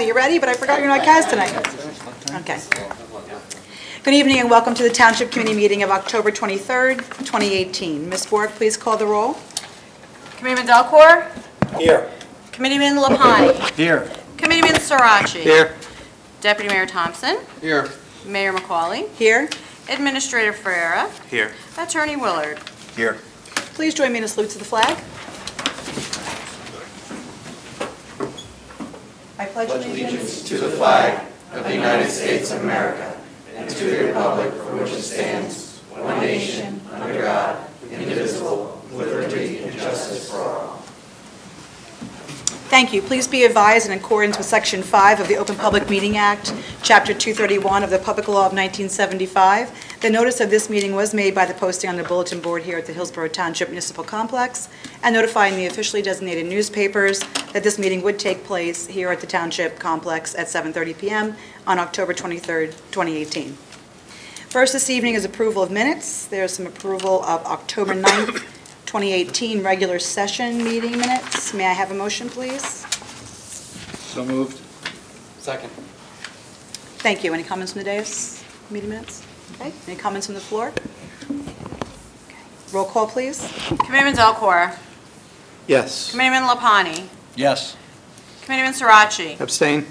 You ready? But I forgot you're not cast tonight. Okay. Good evening and welcome to the Township Committee meeting of October 23rd, 2018. Ms. Bork, please call the roll. Committeeman Delcourt? Here. Committeeman Lapani? Here. Committeeman Sirachi? Here. Deputy Mayor Thompson? Here. Mayor McCauley? Here. Administrator Ferreira? Here. Attorney Willard? Here. Please join me in a salute to the flag. I pledge allegiance to the flag of the United States of America and to the republic for which it stands, one nation, under God, indivisible, with liberty and justice for all. Thank you. Please be advised in accordance with Section 5 of the Open Public Meeting Act, Chapter 231 of the Public Law of 1975, the notice of this meeting was made by the posting on the bulletin board here at the Hillsborough Township Municipal Complex and notifying the officially designated newspapers that this meeting would take place here at the Township Complex at 7:30 p.m. on October 23rd, 2018. First this evening is approval of minutes. There's some approval of October 9th, 2018 regular session meeting minutes. May I have a motion, please? So moved. Second. Thank you. Any comments from the dais? Meeting minutes? Okay. Any comments from the floor? Okay. Roll call, please. Committeeman Delcourt? Yes. Committeeman Lapani? Yes. Committeeman Sirachi? Abstain.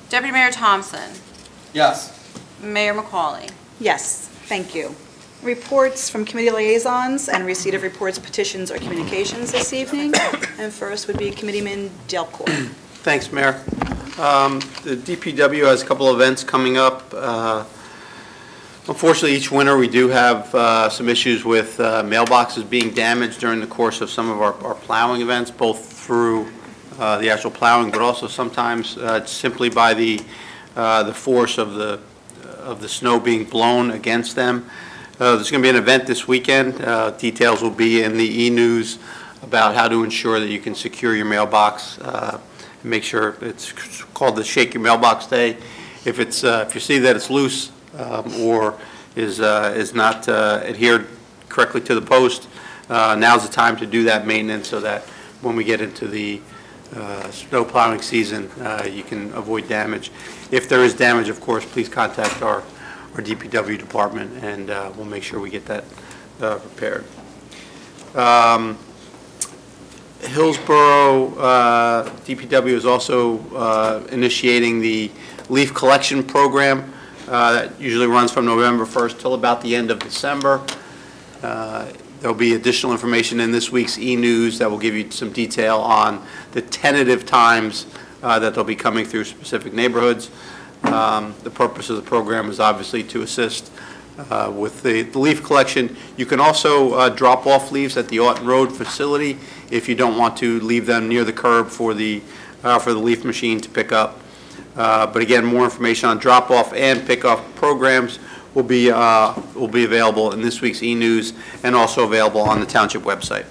Deputy Mayor Thompson? Yes. Mayor McCauley? Yes. Thank you. Reports from committee liaisons and receipt of reports, petitions, or communications this evening. And first would be Committeeman Delcourt. Thanks, Mayor. The DPW has a couple of events coming up. Unfortunately, each winter we do have some issues with mailboxes being damaged during the course of some of our plowing events, both through the actual plowing, but also sometimes simply by the force of the snow being blown against them. There's going to be an event this weekend. Details will be in the e-news about how to ensure that you can secure your mailbox. Make sure it's called the Shake Your Mailbox Day. If you see that it's loose or is not adhered correctly to the post, now's the time to do that maintenance so that when we get into the snow plowing season, you can avoid damage. If there is damage, of course, please contact our DPW department, and we'll make sure we get that repaired. Hillsborough DPW is also initiating the leaf collection program that usually runs from November 1st till about the end of December. There'll be additional information in this week's e-news that will give you some detail on the tentative times that they'll be coming through specific neighborhoods. The purpose of the program is obviously to assist with the leaf collection. You can also drop off leaves at the Aughton Road facility if you don't want to leave them near the curb for the leaf machine to pick up. But again, more information on drop-off and pick-off programs will be available in this week's e-news and also available on the Township website.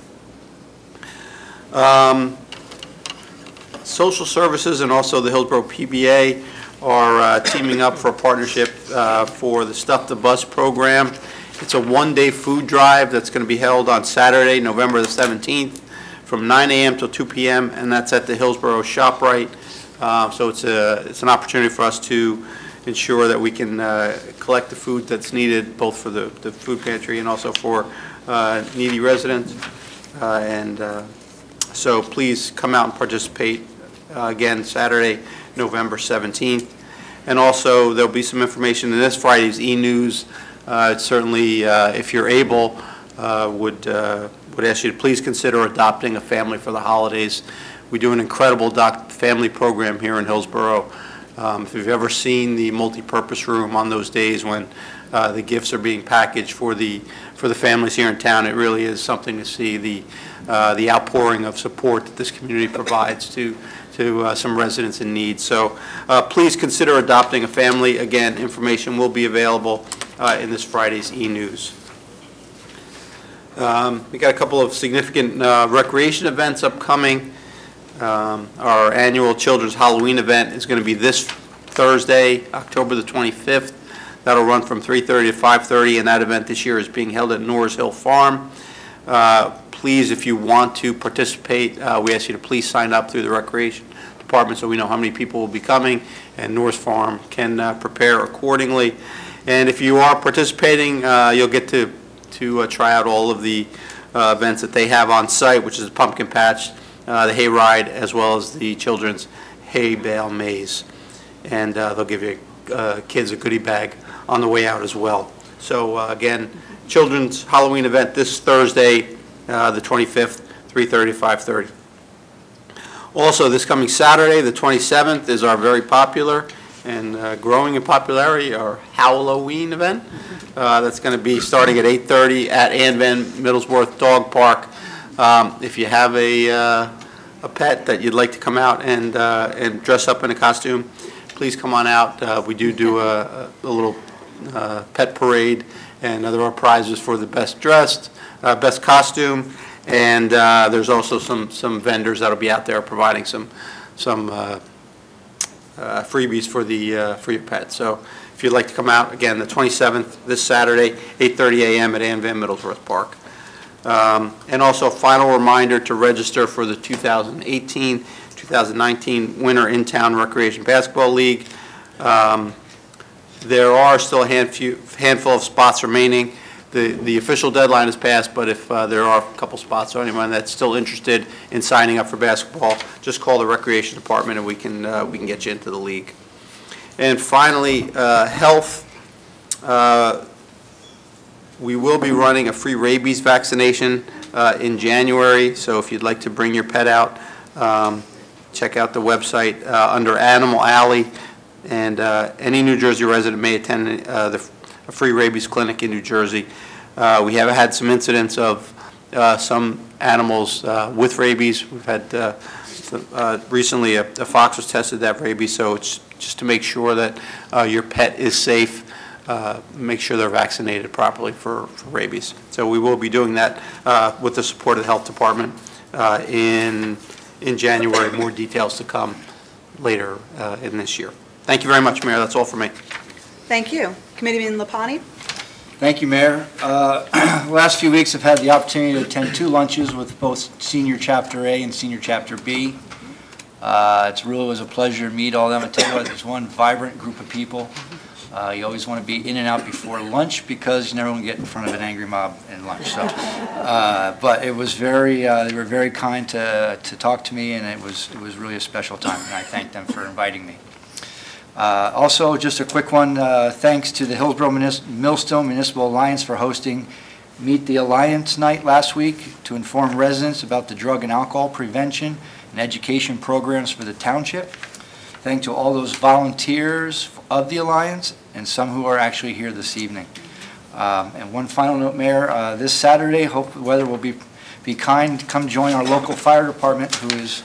Social Services and also the Hillsborough PBA are teaming up for a partnership for the Stuff the Bus program. It's a one-day food drive that's going to be held on Saturday, November the 17th from 9 a.m. till 2 p.m. and that's at the Hillsborough ShopRite. So it's an opportunity for us to ensure that we can collect the food that's needed both for the food pantry and also for needy residents. So please come out and participate again Saturday, November 17th. And also there'll be some information in this Friday's e-news. Certainly, if you're able, would ask you to please consider adopting a family for the holidays. We do an incredible family program here in Hillsborough. If you've ever seen the multi-purpose room on those days when the gifts are being packaged for the families here in town, it really is something to see the outpouring of support that this community provides to some residents in need. So please consider adopting a family. Again, information will be available in this Friday's e-news. We got a couple of significant recreation events upcoming. Our annual Children's Halloween event is going to be this Thursday, October the 25th. That'll run from 3:30 to 5:30, and that event this year is being held at Norris Hill Farm. Please, if you want to participate, we ask you to please sign up through the Recreation Department department so we know how many people will be coming, and North Farm can prepare accordingly. And if you are participating, you'll get to try out all of the events that they have on site, which is the pumpkin patch, the hay ride, as well as the children's hay bale maze. And they'll give you kids a goodie bag on the way out as well. So again, children's Halloween event this Thursday, the 25th, 3:30 to 5:30. Also, this coming Saturday, the 27th, is our very popular and growing in popularity, our Halloween event. That's going to be starting at 8:30 at Ann Van Middlesworth Dog Park. If you have a pet that you'd like to come out and dress up in a costume, please come on out. We do a little pet parade, and there are prizes for the best dressed, best costume, and there's also some vendors that'll be out there providing some freebies for your pet. So if you'd like to come out, again, the 27th, this Saturday, 8:30 a.m. at Ann Van Middlesworth Park. And also a final reminder to register for the 2018-2019 Winter In-Town Recreation Basketball League. There are still a handful of spots remaining. The official deadline is passed, but if there are a couple spots or anyone that's still interested in signing up for basketball, just call the Recreation Department and we can get you into the league. And finally, health. We will be running a free rabies vaccination in January, so if you'd like to bring your pet out, check out the website under Animal Alley, and any New Jersey resident may attend a free rabies clinic in New Jersey. We have had some incidents of some animals with rabies. We've had recently a fox was tested to have rabies, so it's just to make sure that your pet is safe. Make sure they're vaccinated properly for rabies. So we will be doing that with the support of the Health Department in January. More details to come later in this year. Thank you very much, Mayor. That's all for me. Thank you. Committeeman Lapani? Thank you, Mayor. Last few weeks I've had the opportunity to attend 2 lunches with both Senior Chapter A and Senior Chapter B. It really was a pleasure to meet all of them. I tell you what, there's one vibrant group of people. You always want to be in and out before lunch because you never want to get in front of an angry mob in lunch. So, but it was very, they were very kind to talk to me, and it was really a special time, and I thank them for inviting me. Also, just a quick one, thanks to the Hillsborough Millstone Municipal Alliance for hosting Meet the Alliance Night last week to inform residents about the drug and alcohol prevention and education programs for the township. Thank to all those volunteers of the Alliance and some who are actually here this evening. And one final note, Mayor, this Saturday, hope the weather will be kind. Come join our local fire department, who has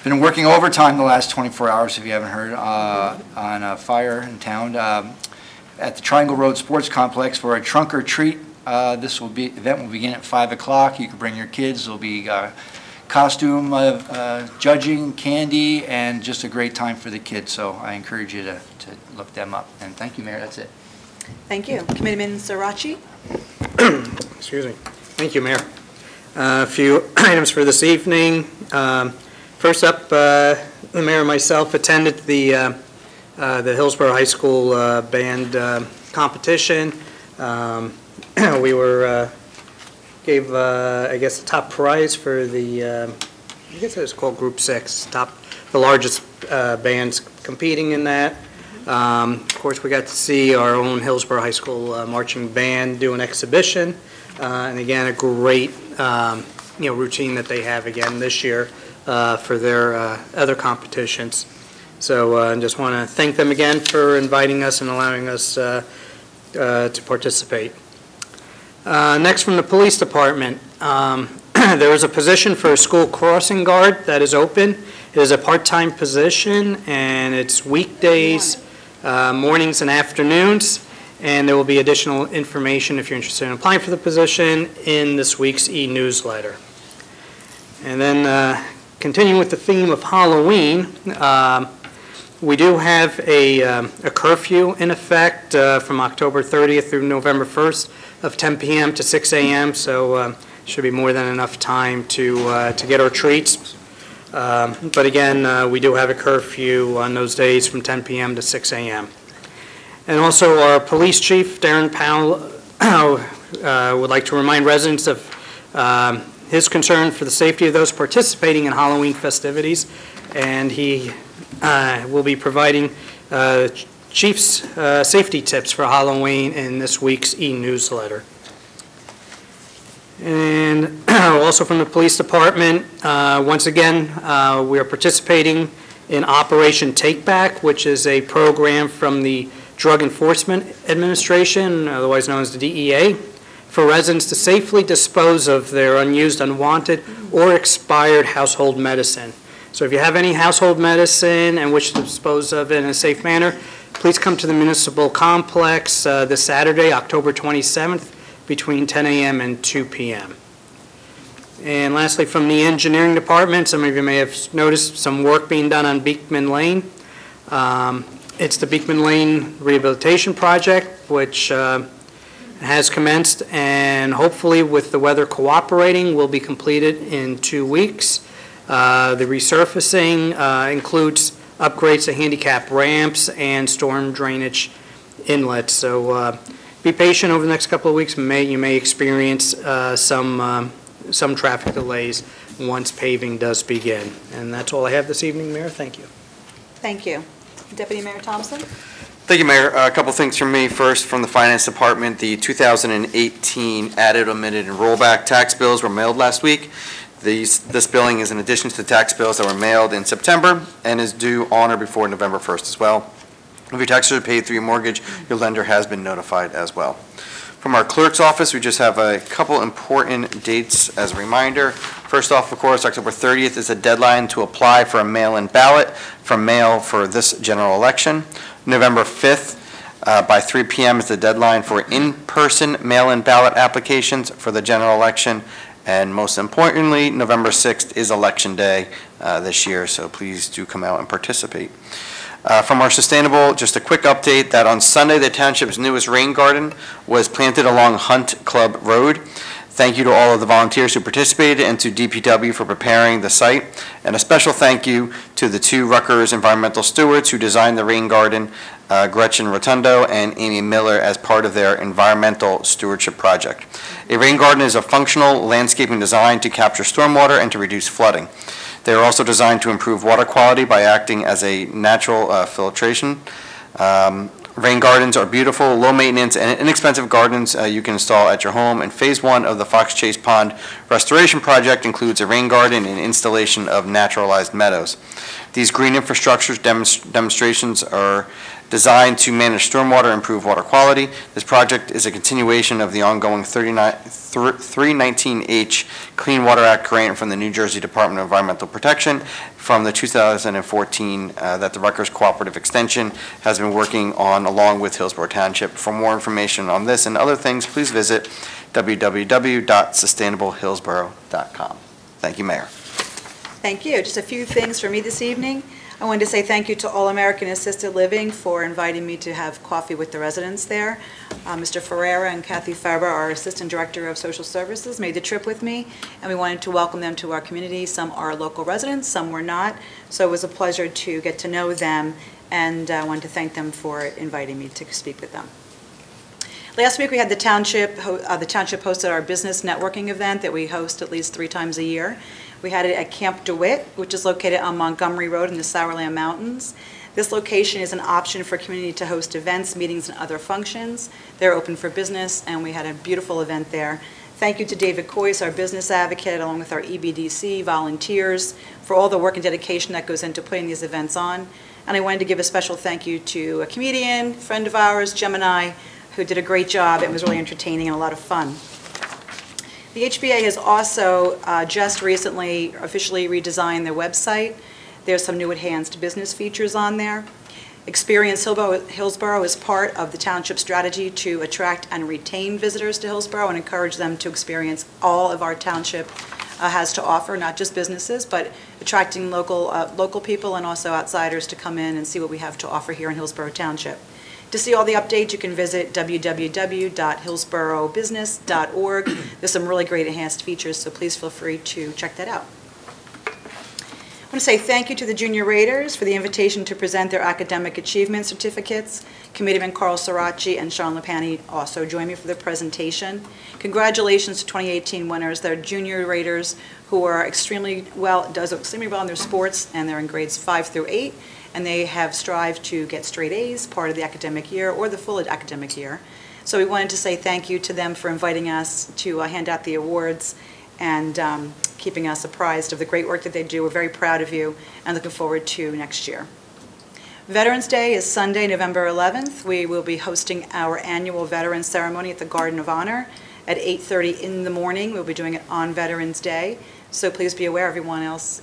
been working overtime the last 24 hours, if you haven't heard, on a fire in town at the Triangle Road Sports Complex for a trunk or treat. This event will begin at 5 o'clock. You can bring your kids. There'll be costume judging, candy, and just a great time for the kids. So I encourage you to look them up. And thank you, Mayor. That's it. Thank you. Committeeman Sirachi? Excuse me. Thank you, Mayor. A few items for this evening. First up, the Mayor and myself attended the Hillsborough High School band competition. We were gave, I guess, the top prize for the, I guess it was called Group 6, the largest bands competing in that. Of course, we got to see our own Hillsborough High School marching band do an exhibition, and again, a great, routine that they have again this year for their other competitions. So I just want to thank them again for inviting us and allowing us to participate. Next, from the police department, there is a position for a school crossing guard that is open. It is a part-time position, and it's weekdays, mornings and afternoons, and there will be additional information if you're interested in applying for the position in this week's e-newsletter. And then continuing with the theme of Halloween, we do have a curfew in effect from October 30th through November 1st of 10 p.m. to 6 a.m., so should be more than enough time to get our treats. But again, we do have a curfew on those days from 10 p.m. to 6 a.m. And also our police chief, Darren Powell, would like to remind residents of his concern for the safety of those participating in Halloween festivities, and he will be providing chief's safety tips for Halloween in this week's e-newsletter. And also from the police department, once again, we are participating in Operation Take Back, which is a program from the Drug Enforcement Administration, otherwise known as the DEA, for residents to safely dispose of their unused, unwanted, or expired household medicine. So if you have any household medicine and wish to dispose of it in a safe manner, please come to the municipal complex this Saturday, October 27th, between 10 a.m. and 2 p.m. And lastly, from the engineering department, some of you may have noticed some work being done on Beekman Lane. It's the Beekman Lane Rehabilitation Project, which has commenced, and hopefully with the weather cooperating will be completed in 2 weeks. The resurfacing includes upgrades to handicap ramps and storm drainage inlets. So be patient over the next couple of weeks. You may experience some traffic delays once paving does begin. And that's all I have this evening, Mayor. Thank you. Thank you. Deputy Mayor Thompson? Thank you, Mayor. A couple things from me. First, from the Finance Department, the 2018 added, omitted, and rollback tax bills were mailed last week. This billing is in addition to the tax bills that were mailed in September and is due on or before November 1st as well. If your taxes are paid through your mortgage, your lender has been notified as well. From our clerk's office, we just have a couple important dates as a reminder. First off, of course, October 30th is the deadline to apply for a mail-in ballot from mail for this general election. November 5th by 3 p.m. is the deadline for in-person mail-in ballot applications for the general election. And most importantly, November 6th is Election Day this year, so please do come out and participate. From our sustainable, just a quick update that on Sunday, the township's newest rain garden was planted along Hunt Club Road. Thank you to all of the volunteers who participated and to DPW for preparing the site. And a special thank you to the 2 Rutgers environmental stewards who designed the rain garden, Gretchen Rotundo and Amy Miller, as part of their environmental stewardship project. A rain garden is a functional landscaping design to capture stormwater and to reduce flooding. They are also designed to improve water quality by acting as a natural filtration. Rain gardens are beautiful, low maintenance, and inexpensive gardens you can install at your home. And Phase 1 of the Fox Chase Pond Restoration Project includes a rain garden and installation of naturalized meadows. These green infrastructure demonstrations are designed to manage stormwater and improve water quality. This project is a continuation of the ongoing 319H Clean Water Act grant from the New Jersey Department of Environmental Protection from the 2014 that the Rutgers Cooperative Extension has been working on along with Hillsborough Township. For more information on this and other things, please visit www.sustainablehillsborough.com. Thank you, Mayor. Thank you. Just a few things for me this evening. I wanted to say thank you to All American Assisted Living for inviting me to have coffee with the residents there. Mr. Ferreira and Kathy Farber, our Assistant Director of Social Services, made the trip with me, and we wanted to welcome them to our community. Some are local residents, some were not, so it was a pleasure to get to know them, and I wanted to thank them for inviting me to speak with them. Last week we had the township hosted our business networking event that we host at least 3 times a year. We had it at Camp DeWitt, which is located on Montgomery Road in the Sourland Mountains. This location is an option for community to host events, meetings, and other functions. They're open for business, and we had a beautiful event there. Thank you to David Coyce, our business advocate, along with our EBDC volunteers, for all the work and dedication that goes into putting these events on. And I wanted to give a special thank you to a comedian, friend of ours, Gemini, who did a great job. It was really entertaining and a lot of fun. The HBA has also just recently officially redesigned their website. There's some new enhanced business features on there. Experience Hillsborough is part of the township strategy to attract and retain visitors to Hillsborough and encourage them to experience all of our township has to offer, not just businesses, but attracting local people and also outsiders to come in and see what we have to offer here in Hillsborough Township. To see all the updates, you can visit www.hillsboroughbusiness.org. There's some really great enhanced features, so please feel free to check that out. want to say thank you to the junior raters for the invitation to present their academic achievement certificates. Committeeman Carl Sirachi and Sean Lapani also joined me for the presentation. Congratulations to 2018 winners. They're junior raters who are extremely well in their sports, and they're in grades 5 through 8, and they have strived to get straight A's part of the academic year or the full academic year. So we wanted to say thank you to them for inviting us to hand out the awards and keeping us apprised of the great work that they do. We're very proud of you and looking forward to next year. Veterans Day is Sunday, November 11th. We will be hosting our annual Veterans Ceremony at the Garden of Honor at 8:30 in the morning. We'll be doing it on Veterans Day, so please be aware everyone's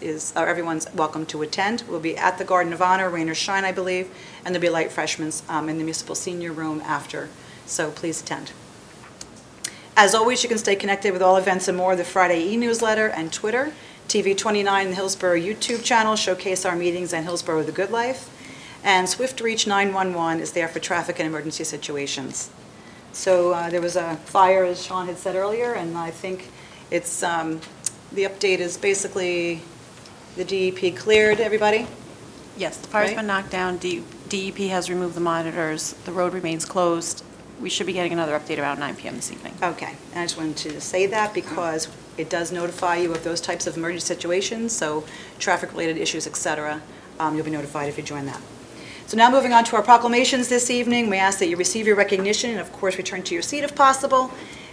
welcome to attend. We'll be at the Garden of Honor, rain or shine, I believe, and there'll be light refreshments in the Municipal Senior Room after, so please attend. As always, you can stay connected with all events and more, the Friday e-newsletter and Twitter. TV 29 and the Hillsborough YouTube channel showcase our meetings and Hillsborough The Good Life. And Swift Reach 911 is there for traffic and emergency situations. So there was a fire, as Sean had said earlier, and I think it's, the update is basically the DEP cleared everybody. Yes, the fire's Right? been knocked down. DEP has removed the monitors. The road remains closed. We should be getting another update about 9 p.m. this evening. Okay, and I just wanted to say that because it does notify you of those types of emergency situations, so traffic-related issues, et cetera, you'll be notified if you join that. So now moving on to our proclamations this evening, we ask that you receive your recognition and of course return to your seat if possible,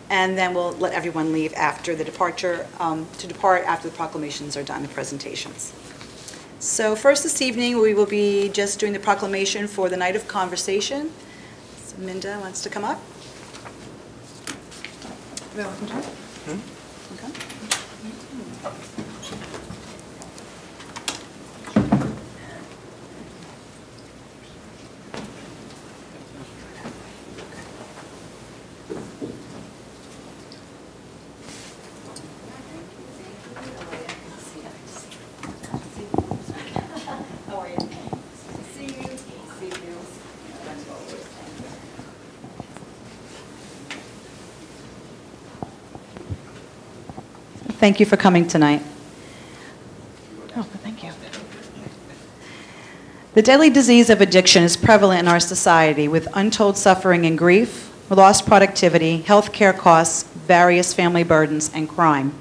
and then we'll let everyone leave after the departure, to depart after the proclamations are done, the presentations. So first this evening, we will be just doing the proclamation for the Night of Conversation. So Minda wants to come up. Okay. Thank you for coming tonight. Oh, thank you. The deadly disease of addiction is prevalent in our society with untold suffering and grief, lost productivity, health care costs, various family burdens, and crime.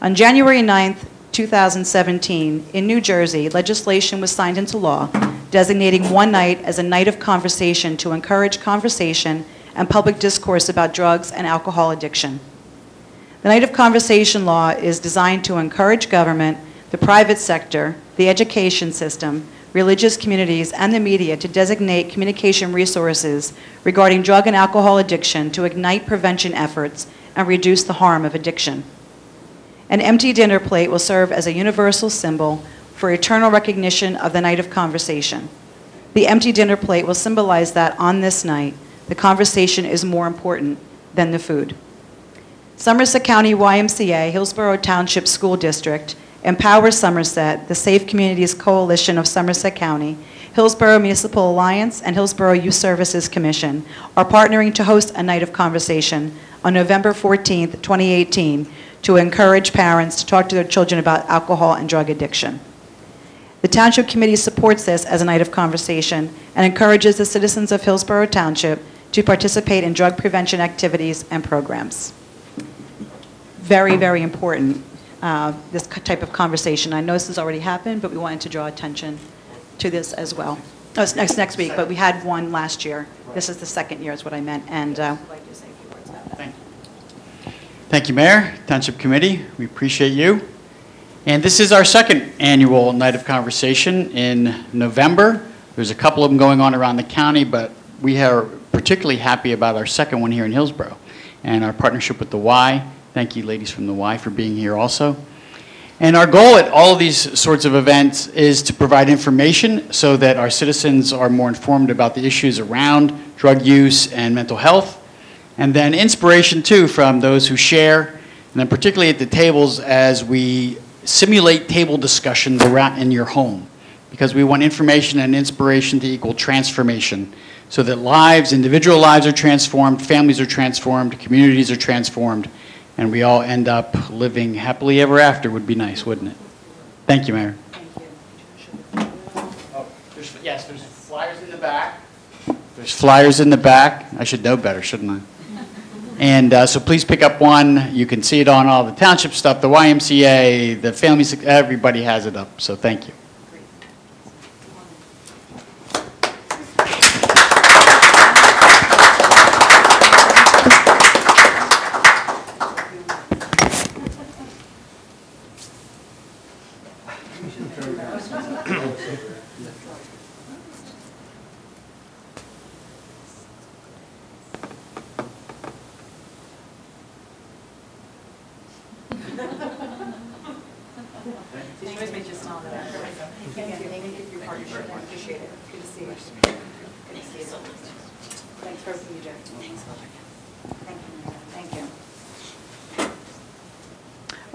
On January 9th, 2017, in New Jersey, legislation was signed into law designating one night as a night of conversation to encourage conversation and public discourse about drugs and alcohol addiction. The Night of Conversation law is designed to encourage government, the private sector, the education system, religious communities, and the media to designate communication resources regarding drug and alcohol addiction to ignite prevention efforts and reduce the harm of addiction. An empty dinner plate will serve as a universal symbol for eternal recognition of the Night of Conversation. The empty dinner plate will symbolize that on this night, the conversation is more important than the food. Somerset County YMCA, Hillsborough Township School District, Empower Somerset, the Safe Communities Coalition of Somerset County, Hillsborough Municipal Alliance, and Hillsborough Youth Services Commission are partnering to host a night of conversation on November 14th, 2018, to encourage parents to talk to their children about alcohol and drug addiction. The Township Committee supports this as a night of conversation and encourages the citizens of Hillsborough Township to participate in drug prevention activities and programs. Very, very important, this type of conversation. I know this has already happened, but we wanted to draw attention to this as well. Oh, it's next week, but we had one last year. This is the second year is what I meant, and I'd like to say a few words about that. Thank you, Mayor, Township Committee. We appreciate you. And this is our second annual Night of Conversation in November. There's a couple of them going on around the county, but we are particularly happy about our second one here in Hillsborough and our partnership with the Y. Thank you, ladies from the Y, for being here also. And our goal at all of these sorts of events is to provide information so that our citizens are more informed about the issues around drug use and mental health. And then inspiration, too, from those who share, and then particularly at the tables as we simulate table discussions around in your home, because we want information and inspiration to equal transformation, so that lives, individual lives are transformed, families are transformed, communities are transformed, and we all end up living happily ever after. Would be nice, wouldn't it? Thank you, Mayor. Thank you. flyers in the back. There's flyers in the back. I should know better, shouldn't I? And so please pick up one. You can see it on all the township stuff, the YMCA, the family, everybody has it up. So thank you.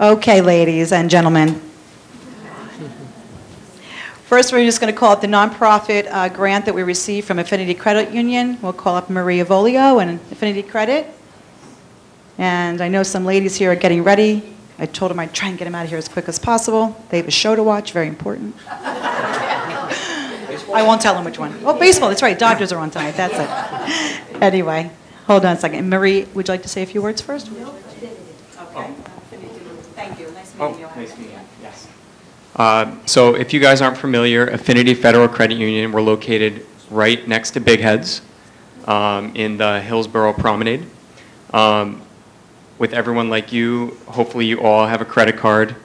Okay, ladies and gentlemen. First, we're just going to call up the nonprofit grant that we received from Affinity Credit Union. We'll call up Maria Volio and Affinity Credit. And I know some ladies here are getting ready. I told them I'd try and get them out of here as quick as possible. They have a show to watch, very important. I won't tell them which one. Oh, baseball, that's right. Dodgers are on tonight, that's it. Anyway, hold on a second. Marie, would you like to say a few words first? Okay. Thank you. Nice meeting you. Nice meeting you. Yes. So if you guys aren't familiar, Affinity Federal Credit Union, we're located right next to Big Heads in the Hillsborough Promenade. With everyone like you, hopefully you all have a credit card,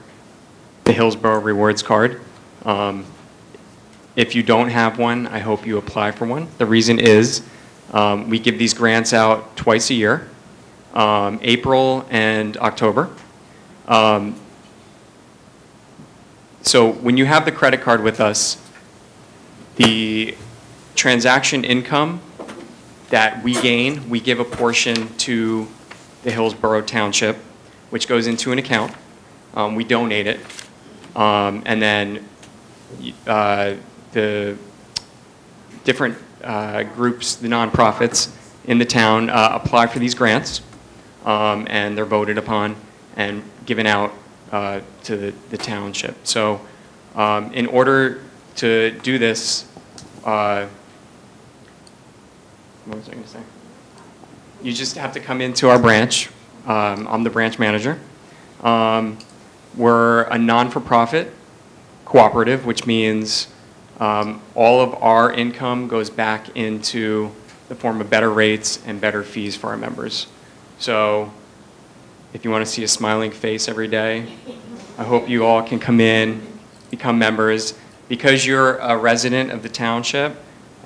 the Hillsborough Rewards card. If you don't have one, I hope you apply for one. The reason is we give these grants out twice a year, April and October. So when you have the credit card with us, the transaction income that we gain, we give a portion to the Hillsborough Township, which goes into an account. We donate it. And then the different groups, the nonprofits in the town apply for these grants, and they're voted upon and given out to the township. So in order to do this, what was I going to say? You just have to come into our branch. I'm the branch manager. We're a non-for-profit cooperative, which means all of our income goes back into the form of better rates and better fees for our members. So if you want to see a smiling face every day, I hope you all can come in, become members. Because you're a resident of the township,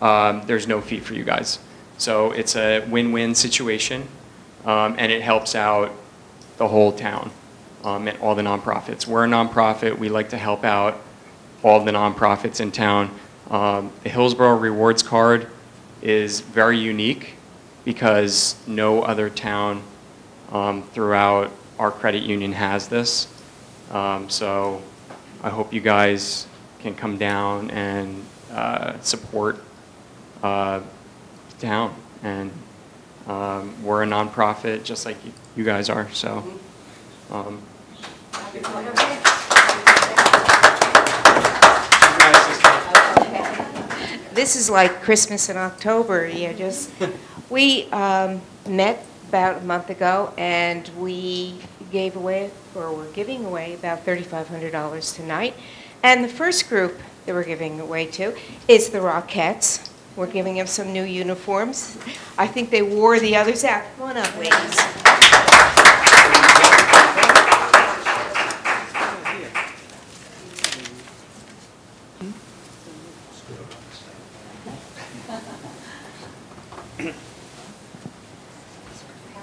there's no fee for you guys. So it's a win-win situation, and it helps out the whole town and all the nonprofits. We're a nonprofit. We like to help out all the nonprofits in town. The Hillsborough Rewards Card is very unique because no other town throughout our credit union has this. So I hope you guys can come down and support town, and we're a nonprofit just like you guys are. So this is like Christmas in October. We met about a month ago, and we gave away, or we're giving away, about $3,500 tonight. And the first group that we're giving away to is the Rockettes. We're giving them some new uniforms. I think they wore the others out. Come on up, ladies.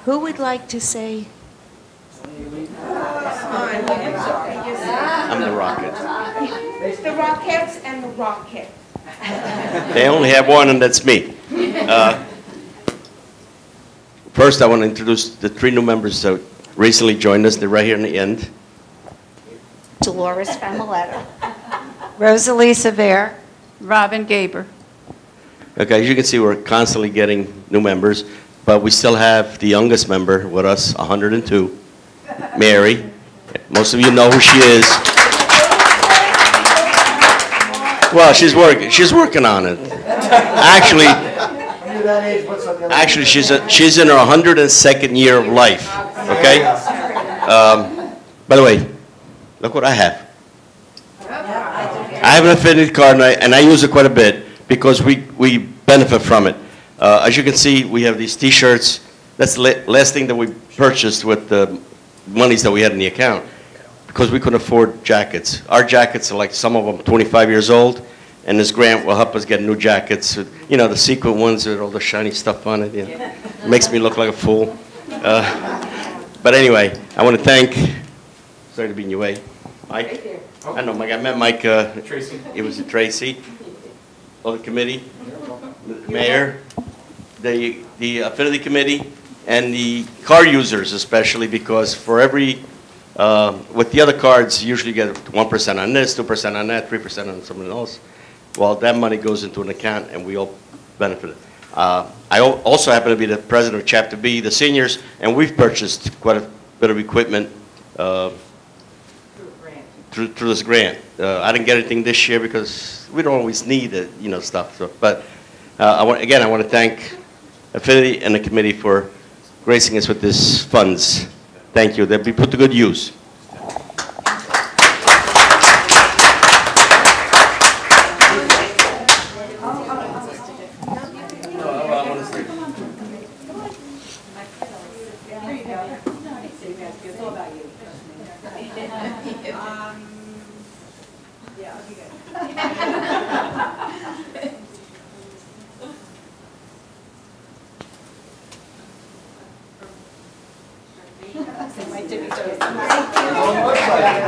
Who would like to say? I'm the Rocket. The Rockettes and the Rocket. They only have one, and that's me. First, I want to introduce the 3 new members that recently joined us. They're right here in the end. Dolores Familetta. Rosalie Sever. Robin Gaber. Okay, as you can see, we're constantly getting new members, but we still have the youngest member with us, 102, Mary. Most of you know who she is. Well, she's working on it. Actually, she's in her 102nd year of life, okay? By the way, look what I have. I have an affinity card, and I use it quite a bit because we benefit from it. As you can see, we have these T-shirts. That's the last thing that we purchased with the monies that we had in the account because we couldn't afford jackets. Our jackets are like some of them 25 years old, and this grant will help us get new jackets. You know, the sequin ones with all the shiny stuff on it. You know. It makes me look like a fool. But anyway, I want to thank, sorry to be in your way, Mike. I know Mike, I met Mike, Tracy. It was Tracy, all the committee, the mayor, the affinity committee, and the card users especially, because for every, with the other cards, you usually get 1% on this, 2% on that, 3% on something else. Well, that money goes into an account and we all benefit. I also happen to be the president of Chapter B, the seniors, and we've purchased quite a bit of equipment through this grant. I didn't get anything this year because we don't always need it, you know, stuff. So, but I want to thank Affinity and the committee for gracing us with these funds. Thank you. They'll be put to good use.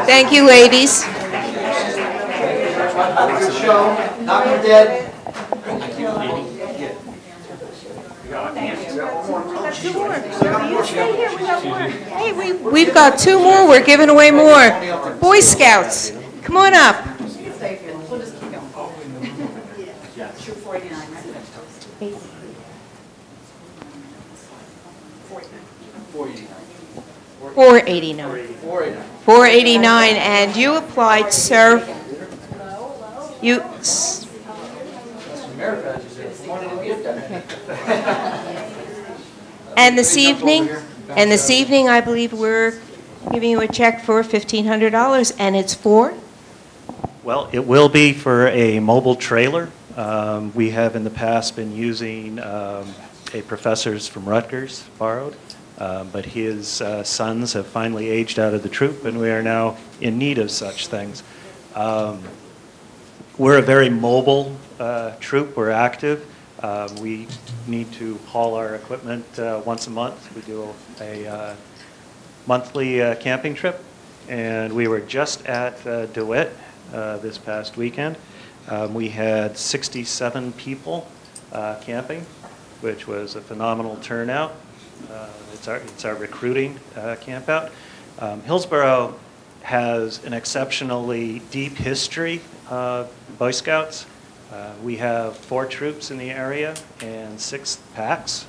Thank you, ladies. Good show. Knock 'em dead. Hey, we've got two more. We're giving away more. Boy Scouts, come on up. We'll just keep going. 489, right? 489. 489, and you applied, sir. You. And this evening, I believe we're giving you a check for $1,500, and it's for? Well, it will be for a mobile trailer. We have in the past been using a professor's from Rutgers, borrowed, but his sons have finally aged out of the troop, and we are now in need of such things. We're a very mobile troop. We're active. We need to haul our equipment once a month. We do a monthly camping trip, and we were just at DeWitt this past weekend. We had 67 people camping, which was a phenomenal turnout. It's our recruiting campout. Hillsborough has an exceptionally deep history of Boy Scouts. We have 4 troops in the area and 6 packs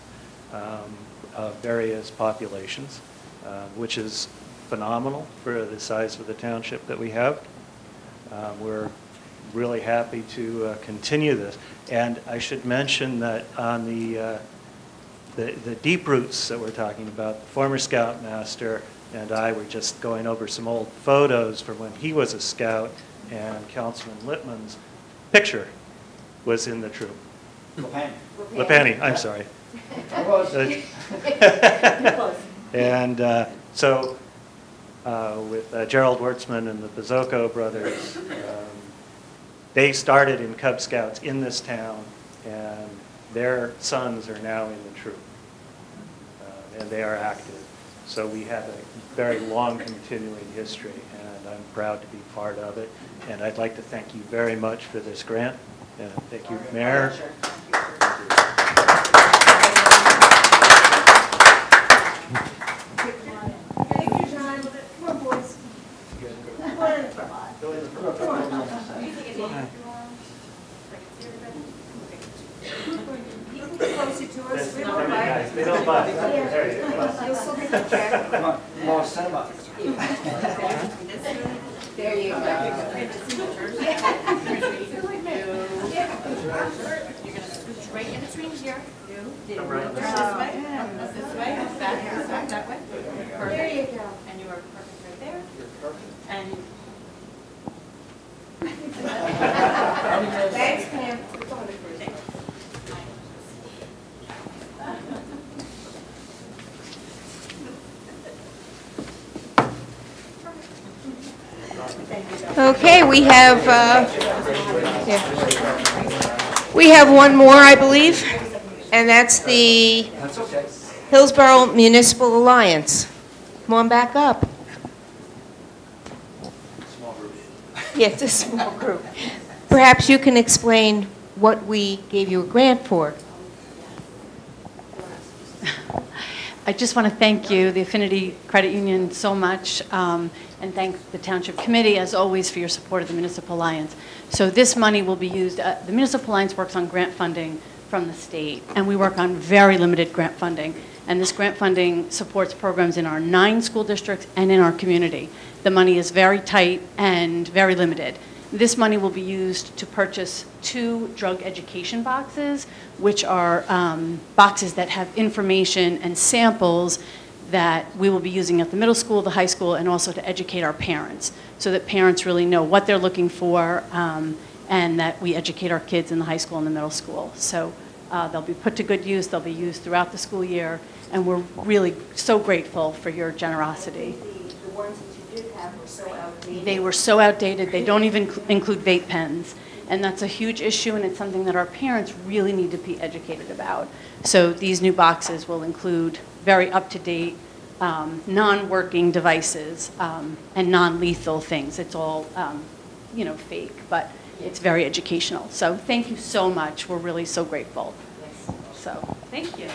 of various populations, which is phenomenal for the size of the township that we have. We're really happy to continue this. And I should mention that on the deep roots that we're talking about, the former Scoutmaster and I were just going over some old photos from when he was a scout, and Councilman Littman's picture was in the troop. Lepani, I'm sorry. And so with Gerald Wertzman and the Pizzoco brothers, they started in Cub Scouts in this town, and their sons are now in the troop, and they are active. So we have a very long continuing history, and I'm proud to be part of it. And I'd like to thank you very much for this grant. And thank you, Mayor. They don't buy. There you go. Come on, Mom, send them up. There you go. right in between here. Turn this way, back, that way. Perfect. There you go. And you are perfect right there. You're perfect. And Thanks, Pam. Okay, we have one more, I believe, and that's the Hillsborough Municipal Alliance. Come on back up. Yeah, it's a small group. Perhaps you can explain what we gave you a grant for. I just want to thank you, the Affinity Credit Union, so much, and thank the Township Committee, as always, for your support of the Municipal Alliance. So this money will be used, the Municipal Alliance works on grant funding from the state, and we work on very limited grant funding. And this grant funding supports programs in our 9 school districts and in our community. The money is very tight and very limited. This money will be used to purchase 2 drug education boxes, which are boxes that have information and samples that we will be using at the middle school, the high school, and also to educate our parents, so that parents really know what they're looking for, and that we educate our kids in the high school and the middle school. So they'll be put to good use, they'll be used throughout the school year, and we're really so grateful for your generosity. The ones that you did have were so outdated. They were so outdated, they don't even include vape pens. And that's a huge issue, and it's something that our parents really need to be educated about. So these new boxes will include very up-to-date, non-working devices and non-lethal things. It's all, fake, but it's very educational. So thank you so much. We're really so grateful. So thank you.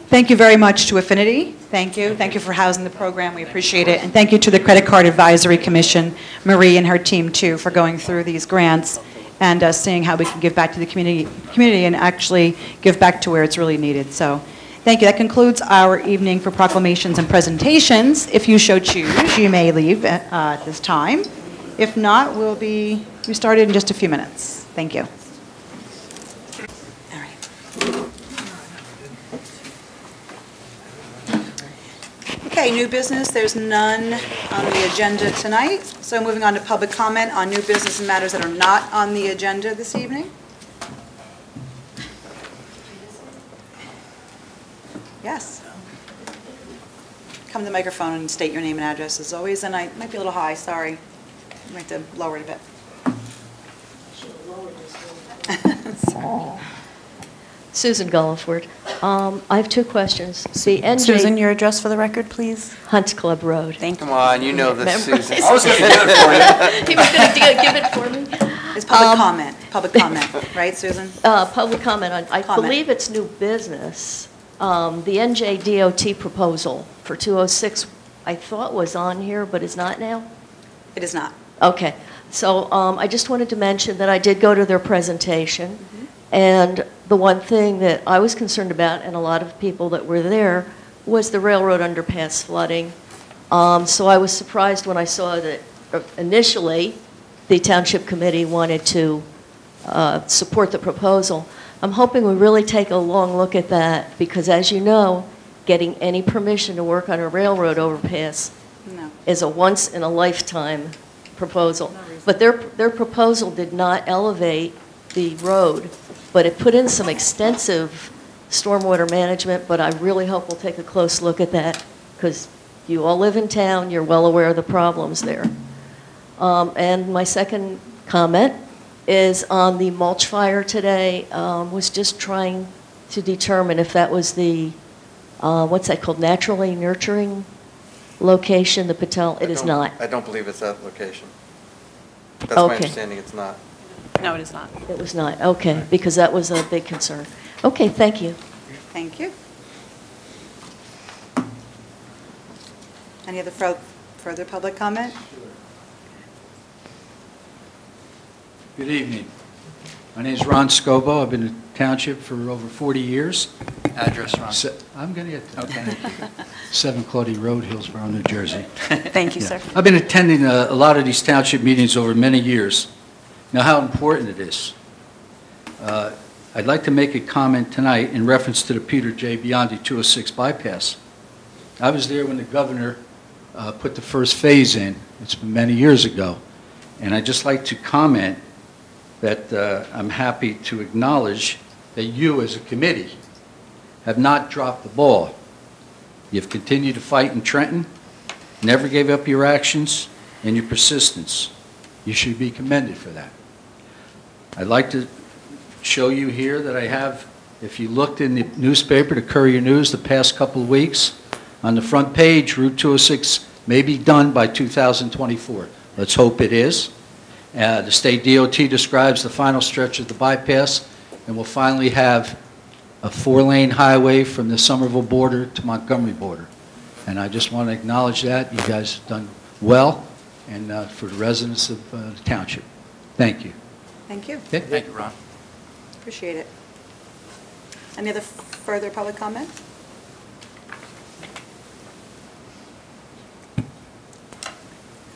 Thank you very much to Affinity. Thank you. Thank you for housing the program. We appreciate it. And thank you to the Credit Card Advisory Commission, Marie and her team, too, for going through these grants and seeing how we can give back to the community and actually give back to where it's really needed. So thank you. That concludes our evening for proclamations and presentations. If you so choose, you may leave at this time. If not, we'll be restarted in just a few minutes. Thank you. Okay, new business, there's none on the agenda tonight. So moving on to public comment on new business and matters that are not on the agenda this evening. Yes. Come to the microphone and state your name and address as always, and I might be a little high, sorry. I might have to lower it a bit. Sorry. Susan Gulliford. I have 2 questions. The NJ Susan, your address for the record, please. Hunts Club Road. Thank you. Come on, you know this, Susan. I was going to do it for you. He was going to give it for me. It's public comment, right, Susan? Public comment on, I Comment. believe it's new business. The NJDOT proposal for 206, I thought was on here, but is not now? It is not. Okay. So I just wanted to mention that I did go to their presentation. And the one thing that I was concerned about, and a lot of people that were there, was the railroad underpass flooding. So I was surprised when I saw that initially the Township Committee wanted to support the proposal. I'm hoping we really take a long look at that, because as you know, getting any permission to work on a railroad overpass is a once-in-a-lifetime proposal. But their proposal did not elevate the road, but it put in some extensive stormwater management, but I really hope we'll take a close look at that, because you all live in town, you're well aware of the problems there. And my second comment is on the mulch fire today. Was just trying to determine if that was the, what's that called, naturally nurturing location, the Patel. It is not. I don't believe it's that location. That's my understanding, it's not. No, it is not. It was not, okay, because that was a big concern. Okay, thank you. Thank you. Any other further public comment? Good evening. My name is Ron Scobo. I've been Township for over 40 years. Address, Ron. I'm going to get, Okay. 7 Claudia Road, Hillsborough, New Jersey. Thank you, Yeah. sir. I've been attending a lot of these township meetings over many years. Now, how important it is. I'd like to make a comment tonight in reference to the Peter J. Biondi 206 bypass. I was there when the governor put the first phase in. It's been many years ago. And I'd just like to comment that I'm happy to acknowledge that you as a committee have not dropped the ball. You've continued to fight in Trenton, never gave up your actions and your persistence. You should be commended for that. I'd like to show you here that I have, if you looked in the newspaper, the Courier News, the past couple of weeks, on the front page, Route 206 may be done by 2024. Let's hope it is. The state DOT describes the final stretch of the bypass, and we'll finally have a 4-lane highway from the Somerville border to Montgomery border. And I just want to acknowledge that. You guys have done well, and for the residents of the township. Thank you. Thank you. Okay. Thank you, Ron. Appreciate it. Any other further public comment?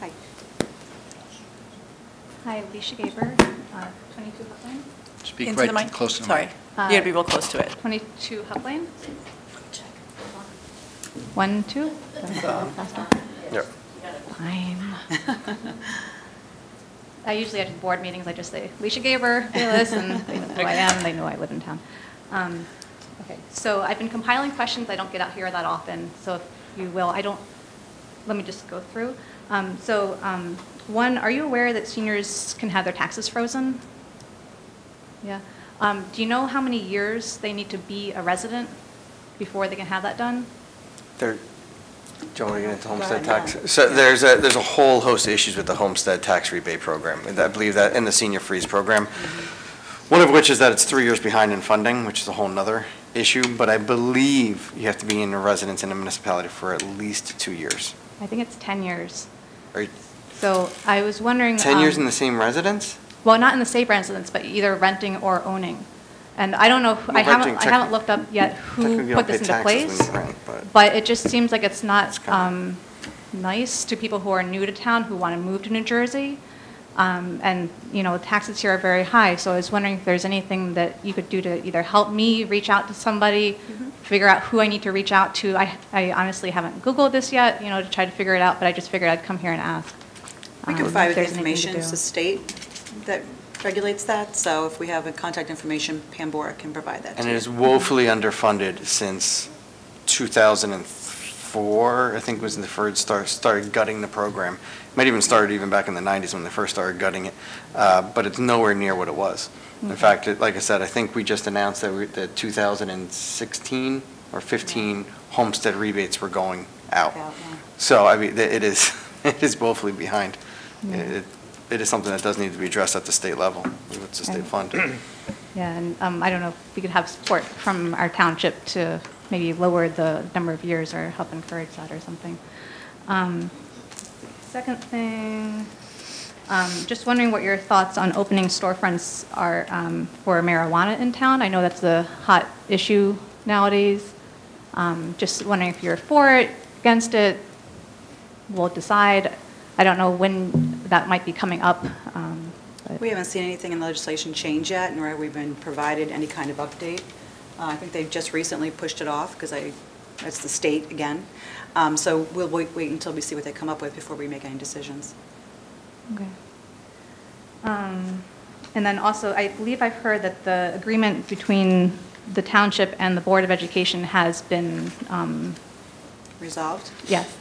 Hi. Hi, Alicia Gaber, 22 Hup Lane. Speak Into right the mic. close to the Sorry, mic. you gotta be real close to it. 22 Hup Lane. 1, 2. Faster. Yep. Fine. I usually at board meetings, I just say, Alicia Gaber, fearless, and they know who I am, they know I live in town. Okay, so I've been compiling questions. I don't get out here that often, so if you will, let me just go through. One, are you aware that seniors can have their taxes frozen? Yeah. Do you know how many years they need to be a resident before they can have that done? Do you want to get into homestead tax? So there's a whole host of issues with the homestead tax rebate program, and I believe that in the senior freeze program. One of which is that it's 3 years behind in funding, which is a whole nother issue, but I believe you have to be in a residence in a municipality for at least 2 years. I think it's 10 years. Are you So I was wondering. 10 years in the same residence? Well, not in the same residence, but either renting or owning. And I don't know, I haven't looked up yet who put this into place, but it just seems like it's not nice to people who are new to town, who want to move to New Jersey. And, you know, taxes here are very high, so I was wondering if there's anything that you could do to either help me reach out to somebody, figure out who I need to reach out to. I honestly haven't Googled this yet, you know, to try to figure it out, but I just figured I'd come here and ask. We can provide the information to the state that regulates that, so if we have a contact information, Pam Bora can provide that to And you. it is woefully underfunded since 2004, I think was when they first started gutting the program. It might even started even back in the 90s when they first started gutting it, but it's nowhere near what it was. In fact, like I said, I think we just announced that the 2016 or 15 homestead rebates were going out. So, I mean, it is woefully behind. It is something that does need to be addressed at the state level. It's a state fund. Yeah, and I don't know if we could have support from our township to maybe lower the number of years or help encourage that or something. Second thing, just wondering what your thoughts on opening storefronts are for marijuana in town. I know that's a hot issue nowadays. Just wondering if you're for it, against it. We'll decide. I don't know when that might be coming up. We haven't seen anything in the legislation change yet, nor have we been provided any kind of update. I think they've just recently pushed it off, because that's the state again. So we'll wait until we see what they come up with before we make any decisions. Okay. And then also, I believe I've heard that the agreement between the township and the Board of Education has been resolved? Yes.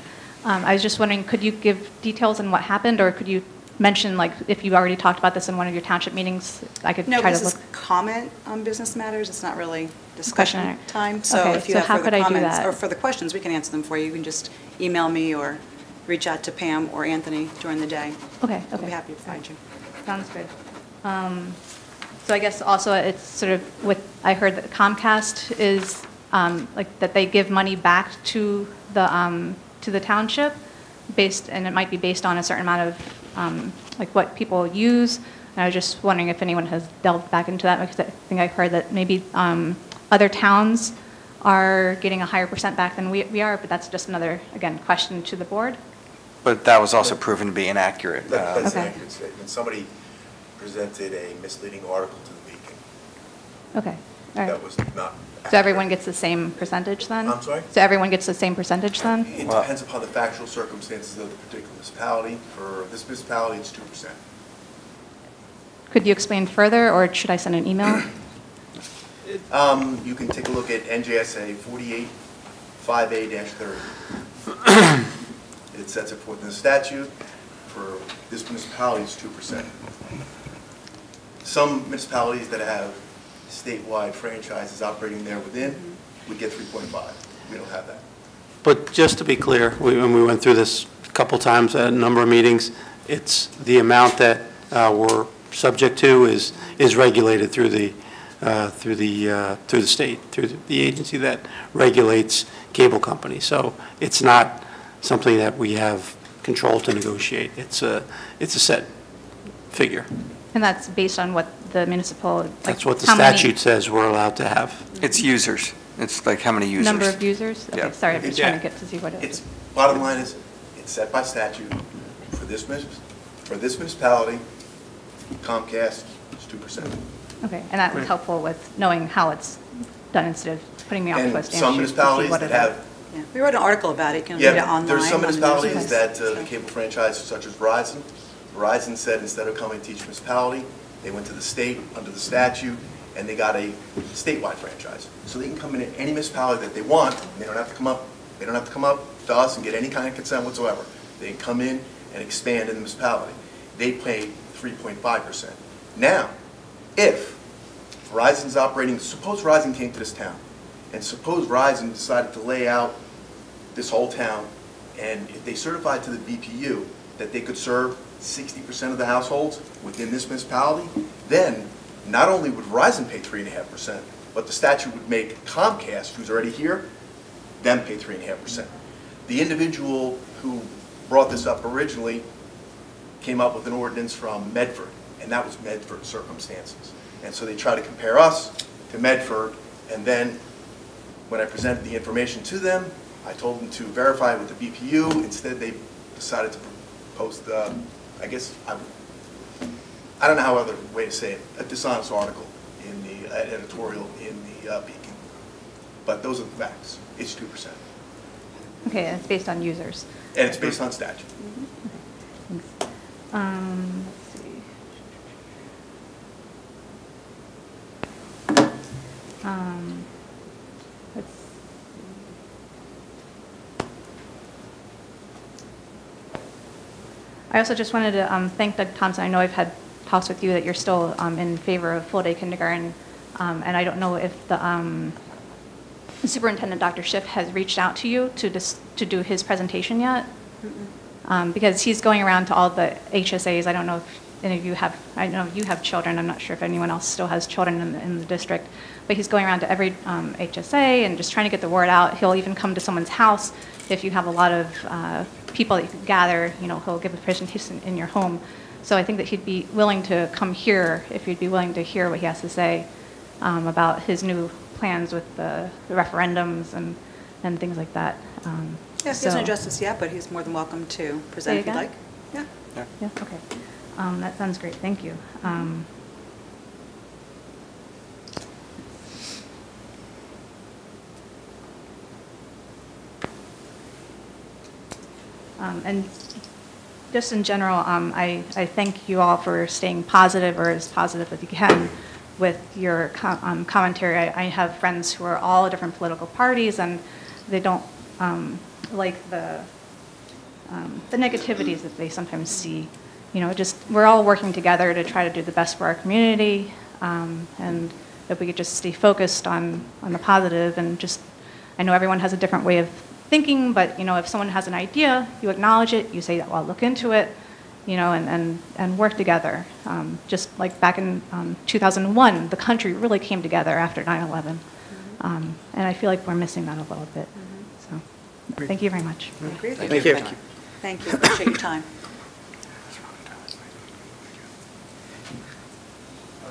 I was just wondering, could you give details on what happened, or could you mention, like, if you already talked about this in one of your township meetings, I could try to look. No, this is comment on business matters. It's not really discussion time. So Okay, if you so have how further could I do comments that? or further questions, we can answer them for you. You can just email me or reach out to Pam or Anthony during the day. Okay. We'll be happy to provide you. Sounds good. So I guess also it's sort of I heard that Comcast is like that they give money back to the township and it might be based on a certain amount of like what people use. And I was just wondering if anyone has delved back into that, because I think I heard that maybe other towns are getting a higher percent back than we are, but that's just another, again, question to the board. But that was also proven to be inaccurate. That's an Okay. accurate statement. Somebody presented a misleading article to the Beacon. Okay, all right. That was not. So everyone gets the same percentage then? I'm sorry? So everyone gets the same percentage then? It depends upon the factual circumstances of the particular municipality. For this municipality, it's 2%. Could you explain further, or should I send an email? You can take a look at NJSA 48-5A-30. It sets it forth in the statute. For this municipality, it's 2%. Some municipalities that have statewide franchises operating there within would get 3.5. We don't have that. But just to be clear, when we went through this a couple times at a number of meetings, it's the amount that we're subject to is regulated through the state, through the agency that regulates cable companies. So it's not something that we have control to negotiate. It's a set figure. And that's based on what the municipal, like, That's what the how many- statute says we're allowed to have. It's users. It's like how many users. Number of users? Okay, Yeah. sorry, I'm just trying to get to see what it is. Bottom line is, it's set by statute. For this municipality, Comcast is 2%. Okay, and that was helpful with knowing how it's done instead of putting me off to a And stand some sheet to see municipalities what that it is. have, Yeah. We wrote an article about it. You can read it online. there's some on the municipalities news. that the cable franchise, such as Verizon said instead of coming to each municipality, they went to the state under the statute, and they got a statewide franchise. So they can come in at any municipality that they want, and they don't have to come up to us and get any kind of consent whatsoever. They can come in and expand in the municipality. They pay 3.5%. Now, if Verizon's operating, suppose Verizon came to this town, and suppose Verizon decided to lay out this whole town, and if they certified to the BPU that they could serve 60% of the households within this municipality, then not only would Verizon pay 3.5%, but the statute would make Comcast, who's already here, them pay 3.5%. The individual who brought this up originally came up with an ordinance from Medford, and that was Medford circumstances. And so they tried to compare us to Medford, and then when I presented the information to them, I told them to verify it with the BPU. Instead, they decided to post, I guess, I don't know how other way to say it, a dishonest article in the editorial in the Beacon. But those are the facts. It's 2%. Okay, and it's based on users. And it's based on statute. Thanks. Let's see. Let's see. I also just wanted to thank Doug Thompson. I know I've had talks with you that you're still in favor of full-day kindergarten, and I don't know if the Superintendent, Dr. Schiff, has reached out to you to do his presentation yet, because he's going around to all the HSAs. I don't know if any of you have, I know you have children. I'm not sure if anyone else still has children in the district, but he's going around to every HSA and just trying to get the word out. He'll even come to someone's house if you have a lot of people that you can gather. You know, he'll give a presentation in your home. So I think that he'd be willing to come here if you'd be willing to hear what he has to say about his new plans with the referendums and things like that. Yeah, he hasn't addressed this yet, but he's more than welcome to present if you'd like. Yeah. Yeah, okay. That sounds great, thank you. And just in general, I thank you all for staying positive, or as positive as you can, with your commentary. I have friends who are all different political parties, and they don't like the negativities that they sometimes see. You know, just we're all working together to try to do the best for our community, and if we could just stay focused on the positive, and just, I know everyone has a different way of thinking, but you know, if someone has an idea, you acknowledge it, you say, well, look into it, you know, and work together. Just like back in 2001, the country really came together after 9/11, and I feel like we're missing that a little bit. So, thank you very much. I agree with you. Thank you. Thank you. Appreciate your time.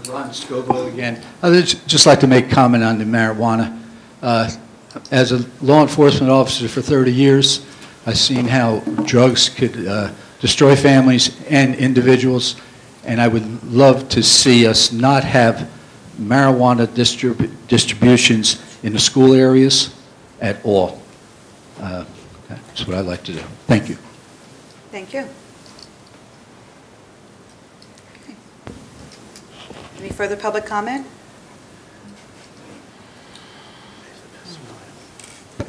Ron Scoville again. I'd just like to make a comment on the marijuana. As a law enforcement officer for 30 years, I've seen how drugs could destroy families and individuals, and I would love to see us not have marijuana distributions in the school areas at all. That's what I'd like to do. Thank you. Thank you. Okay. Any further public comment?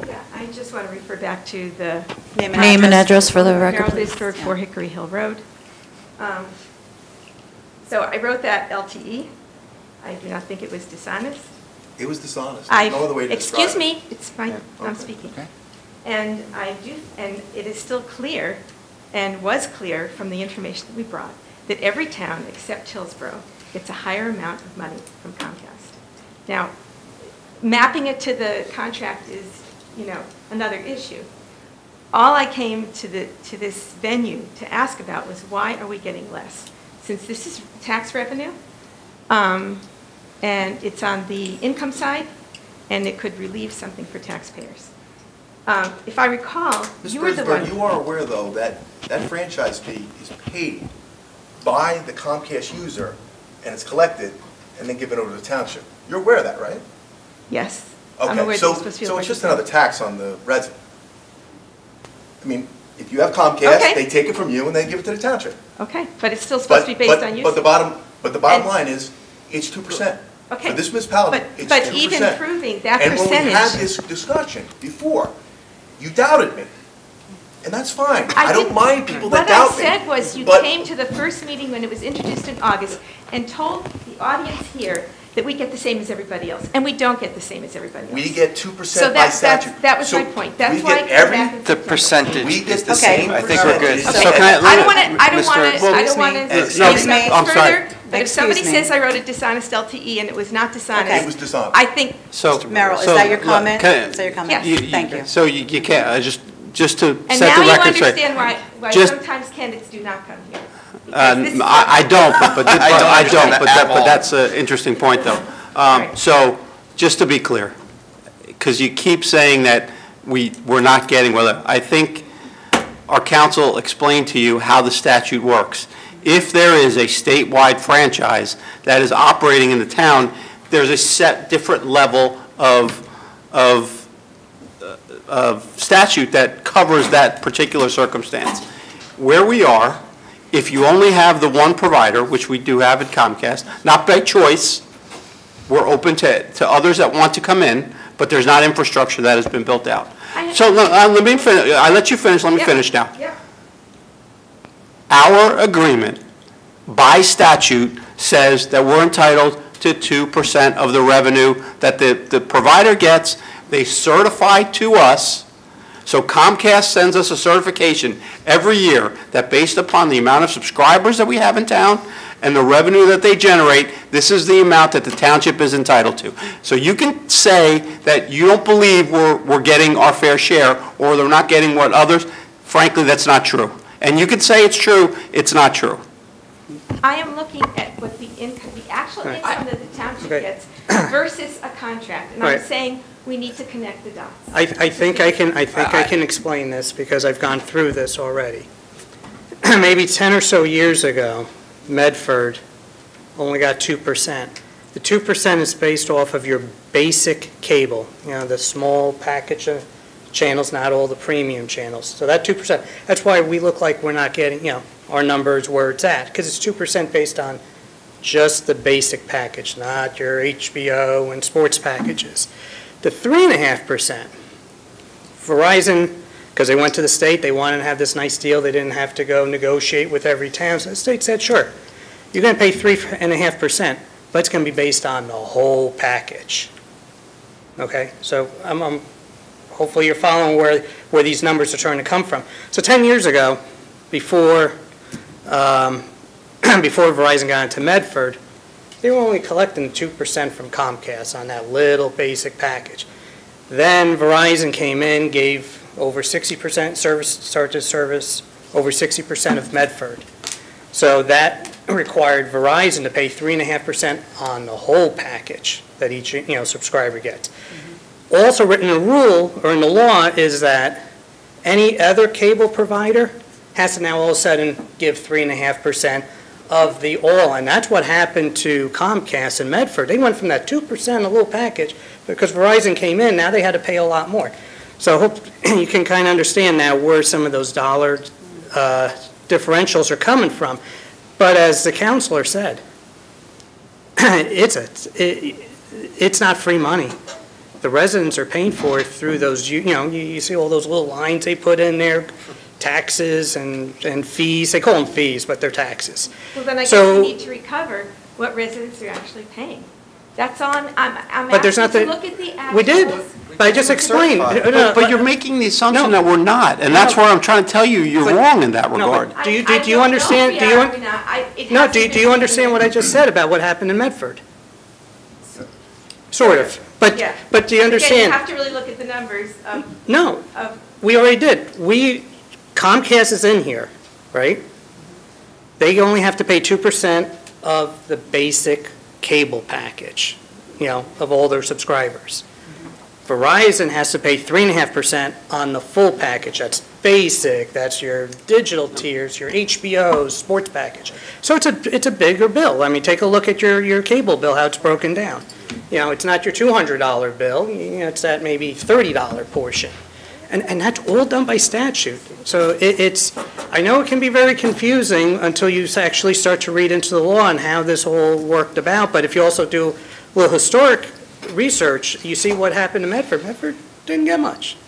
Yeah, I just want to refer back to the Name and address for the record, Carroll please. District, 4 Hickory Hill Road. So I wrote that LTE. I do not think it was dishonest. It was dishonest. There's no other way to describe Excuse it. me, it's fine, Yeah, I'm okay. speaking. And and it is still clear, and was clear from the information that we brought, that every town except Hillsborough gets a higher amount of money from Comcast. Now, mapping it to the contract is, another issue. All I came to this venue to ask about was, why are we getting less? Since this is tax revenue, and it's on the income side, and it could relieve something for taxpayers. If I recall, you were the one. You are aware, though, that that franchise fee is paid by the Comcast user, and it's collected and then given over to the township. You're aware of that, right? Yes. I'm aware Okay, that so you're supposed to be it's just aware. another tax on the resident. I mean, if you have Comcast, Okay. they take it from you and they give it to the township. Okay, but it's still supposed to be based on use. But the bottom line is, it's 2%. Okay. For this municipality, it's 2%. But even proving that And when we had percentage, this discussion before, you doubted me. And that's fine. I don't mind people that doubt me. what I said was, you but- came to the first meeting when it was introduced in August and told the audience here that we get the same as everybody else, and we don't get the same as everybody else. We get 2% So by statute. that was So my point. That's we why I get came every- back and The said percentage We get is the the same same. I think we're good. percentage. So can I don't want to Excuse me. further, I'm sorry. but if somebody Excuse me. says I wrote a dishonest LTE and it was not dishonest. Okay. It was dishonest. I think, So, Merrill, is so, that your look, comment? can I- Is that your comment? Yes. Thank you. So you can't, just to and set now the you record straight. understand why Just- sometimes candidates do not come here. Because this is I don't, but I don't understand that at but all. that's an interesting point, though. So, just to be clear, because you keep saying that we're not getting, well, I think our council explained to you how the statute works. If there is a statewide franchise that is operating in the town, there's a set different level of statute that covers that particular circumstance. Where we are, if you only have the one provider, which we do have at Comcast, not by choice, we're open to others that want to come in, but there's not infrastructure that has been built out. So let me finish. I let you finish. Let me finish now. Our agreement by statute says that we're entitled to 2% of the revenue that the provider gets. They certify to us. So Comcast sends us a certification every year that based upon the amount of subscribers that we have in town and the revenue that they generate, this is the amount that the township is entitled to. So you can say that you don't believe we're getting our fair share or they're not getting what others. Frankly, that's not true. And you can say it's true, it's not true. I am looking at what the income, the actual income that the township gets versus a contract, and I'm Right. saying we need to connect the dots. I think I can explain this because I've gone through this already. Maybe 10 or so years ago, Medford only got 2%. The 2% is based off of your basic cable, the small package of channels, not all the premium channels. So that 2%, that's why we look like we're not getting, our numbers where it's at, because it's 2% based on just the basic package, not your HBO and sports packages. The 3.5%, Verizon, because they went to the state, they wanted to have this nice deal, they didn't have to go negotiate with every town, so the state said, sure, you're going to pay 3.5%, but it's going to be based on the whole package. Okay, so hopefully you're following where these numbers are trying to come from. So 10 years ago, before Verizon got into Medford, they were only collecting 2% from Comcast on that little basic package. Then Verizon came in, gave over 60% service, started service over 60% of Medford. So that required Verizon to pay 3.5% on the whole package that each, subscriber gets. Also written in the rule, or in the law, is that any other cable provider has to now all of a sudden give 3.5% of the all, and that's what happened to Comcast in Medford. They went from that 2% a little package, because Verizon came in, now they had to pay a lot more. So I hope you can kind of understand now where some of those dollar differentials are coming from. But as the counselor said, it's not free money. The residents are paying for it through those, you see all those little lines they put in there, taxes and fees. They call them fees, but they're taxes. Well, then I guess we need to recover what residents are actually paying. That's on, I'm but there's asking not to look at the actuals. We did, but I just explained. But you're making the assumption that we're not, and that's where I'm trying to tell you you're wrong in that regard. Do you understand? Do you understand what I just said about what happened in Medford? Sort of. But do you understand? Again, you have to really look at the numbers of... No, we already did. Comcast is in here, right? They only have to pay 2% of the basic cable package, of all their subscribers. Verizon has to pay 3.5% on the full package. That's basic, that's your digital tiers, your HBO, sports package. So it's a bigger bill. I mean, take a look at your cable bill, how it's broken down. It's not your $200 bill, it's that maybe $30 portion. And that's all done by statute. So I know it can be very confusing until you actually start to read into the law and how this all worked about, but if you also do a little historic research, you see what happened to Medford. Medford didn't get much.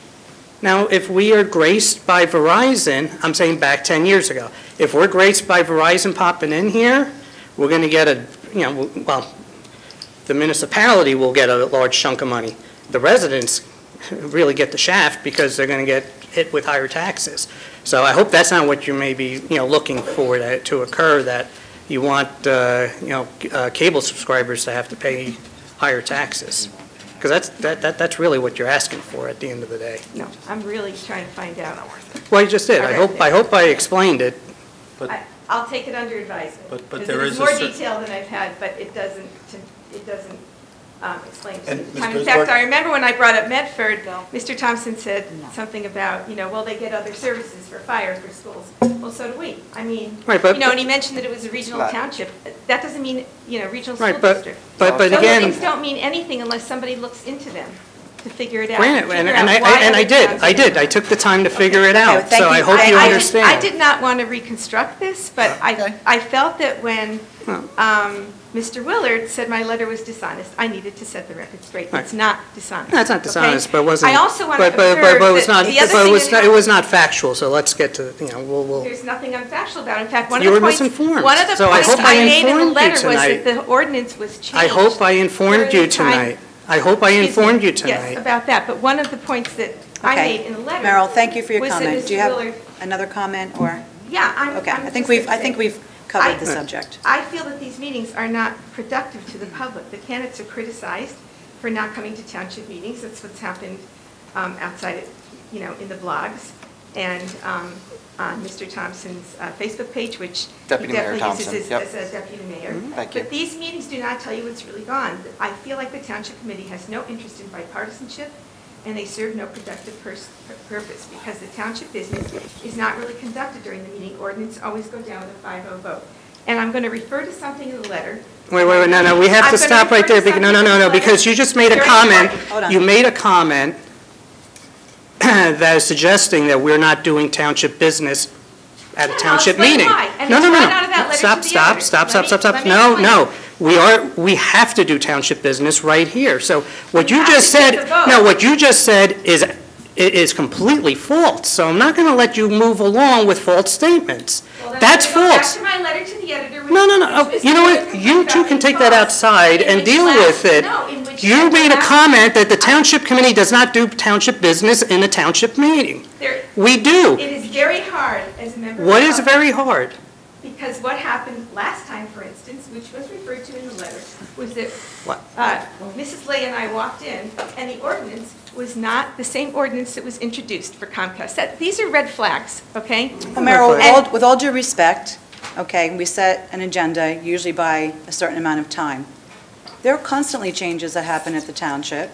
Now, if we are graced by Verizon, I'm saying back 10 years ago, if we're graced by Verizon popping in here, we're going to get the municipality will get a large chunk of money. The residents really get the shaft because they're going to get hit with higher taxes. So I hope that's not what you may be, looking for to occur, that you want, cable subscribers to have to pay higher taxes. Because that's really what you're asking for at the end of the day. No, I'm really trying to find out. Well, you just did. I hope I explained it. I'll take it under advisement. But there is more detail than I've had, but it doesn't explain to me. In fact, I remember when I brought up Medford, Mr. Thompson said something about, well, they get other services for fire for schools. Well, so do we. I mean, and he mentioned that it was a regional township. That doesn't mean, regional school district. But Those again, things don't mean anything unless somebody looks into them to figure it out. I did. I took the time to figure it out. So I hope you understand. I did not want to reconstruct this, but I felt that when Mr. Willard said my letter was dishonest, I needed to set the record straight. It's not dishonest. That's not dishonest, but it wasn't. I also want to observe that it was not factual. So let's get to we'll. There's nothing unfactual about it. In fact, you were misinformed. One of the points I made in the letter was that the ordinance was changed. I hope I informed you tonight. Yes, about that. But one of the points that I made in the letter. Meryl, thank you for your comment. Do you have another comment or? Yeah, okay. I think we've covered the subject. I feel that these meetings are not productive to the public. The candidates are criticized for not coming to township meetings. That's what's happened outside, in the blogs and on Mr. Thompson's Facebook page, which Deputy he Mayor definitely Thompson. uses as a deputy mayor. Thank you. But these meetings do not tell you what's really gone. I feel like the township committee has no interest in bipartisanship, and they serve no productive purpose because the township business is not really conducted during the meeting. Ordinance always go down with a 5-0 vote. And I'm going to refer to something in the letter. Wait, no, we have to stop right there. No, because you just made a comment. You made a comment that is suggesting that we're not doing township business at a township meeting. No. Stop. No. We have to do township business right here. So what you just said is completely false. So I'm not going to let you move along with false statements. That's false. Back to my letter to the editor. No. You know what? You two can take that outside and deal with it. You made a comment that the township committee does not do township business in a township meeting. We do. It is very hard as a member. What is very hard? Because what happened last time, for instance, which was referred to in the letter, was that Mrs. Lay and I walked in, and the ordinance was not the same ordinance that was introduced for Comcast. These are red flags, okay? Well, Meryl, with all due respect, okay, and we set an agenda usually by a certain amount of time. There are constantly changes that happen at the township.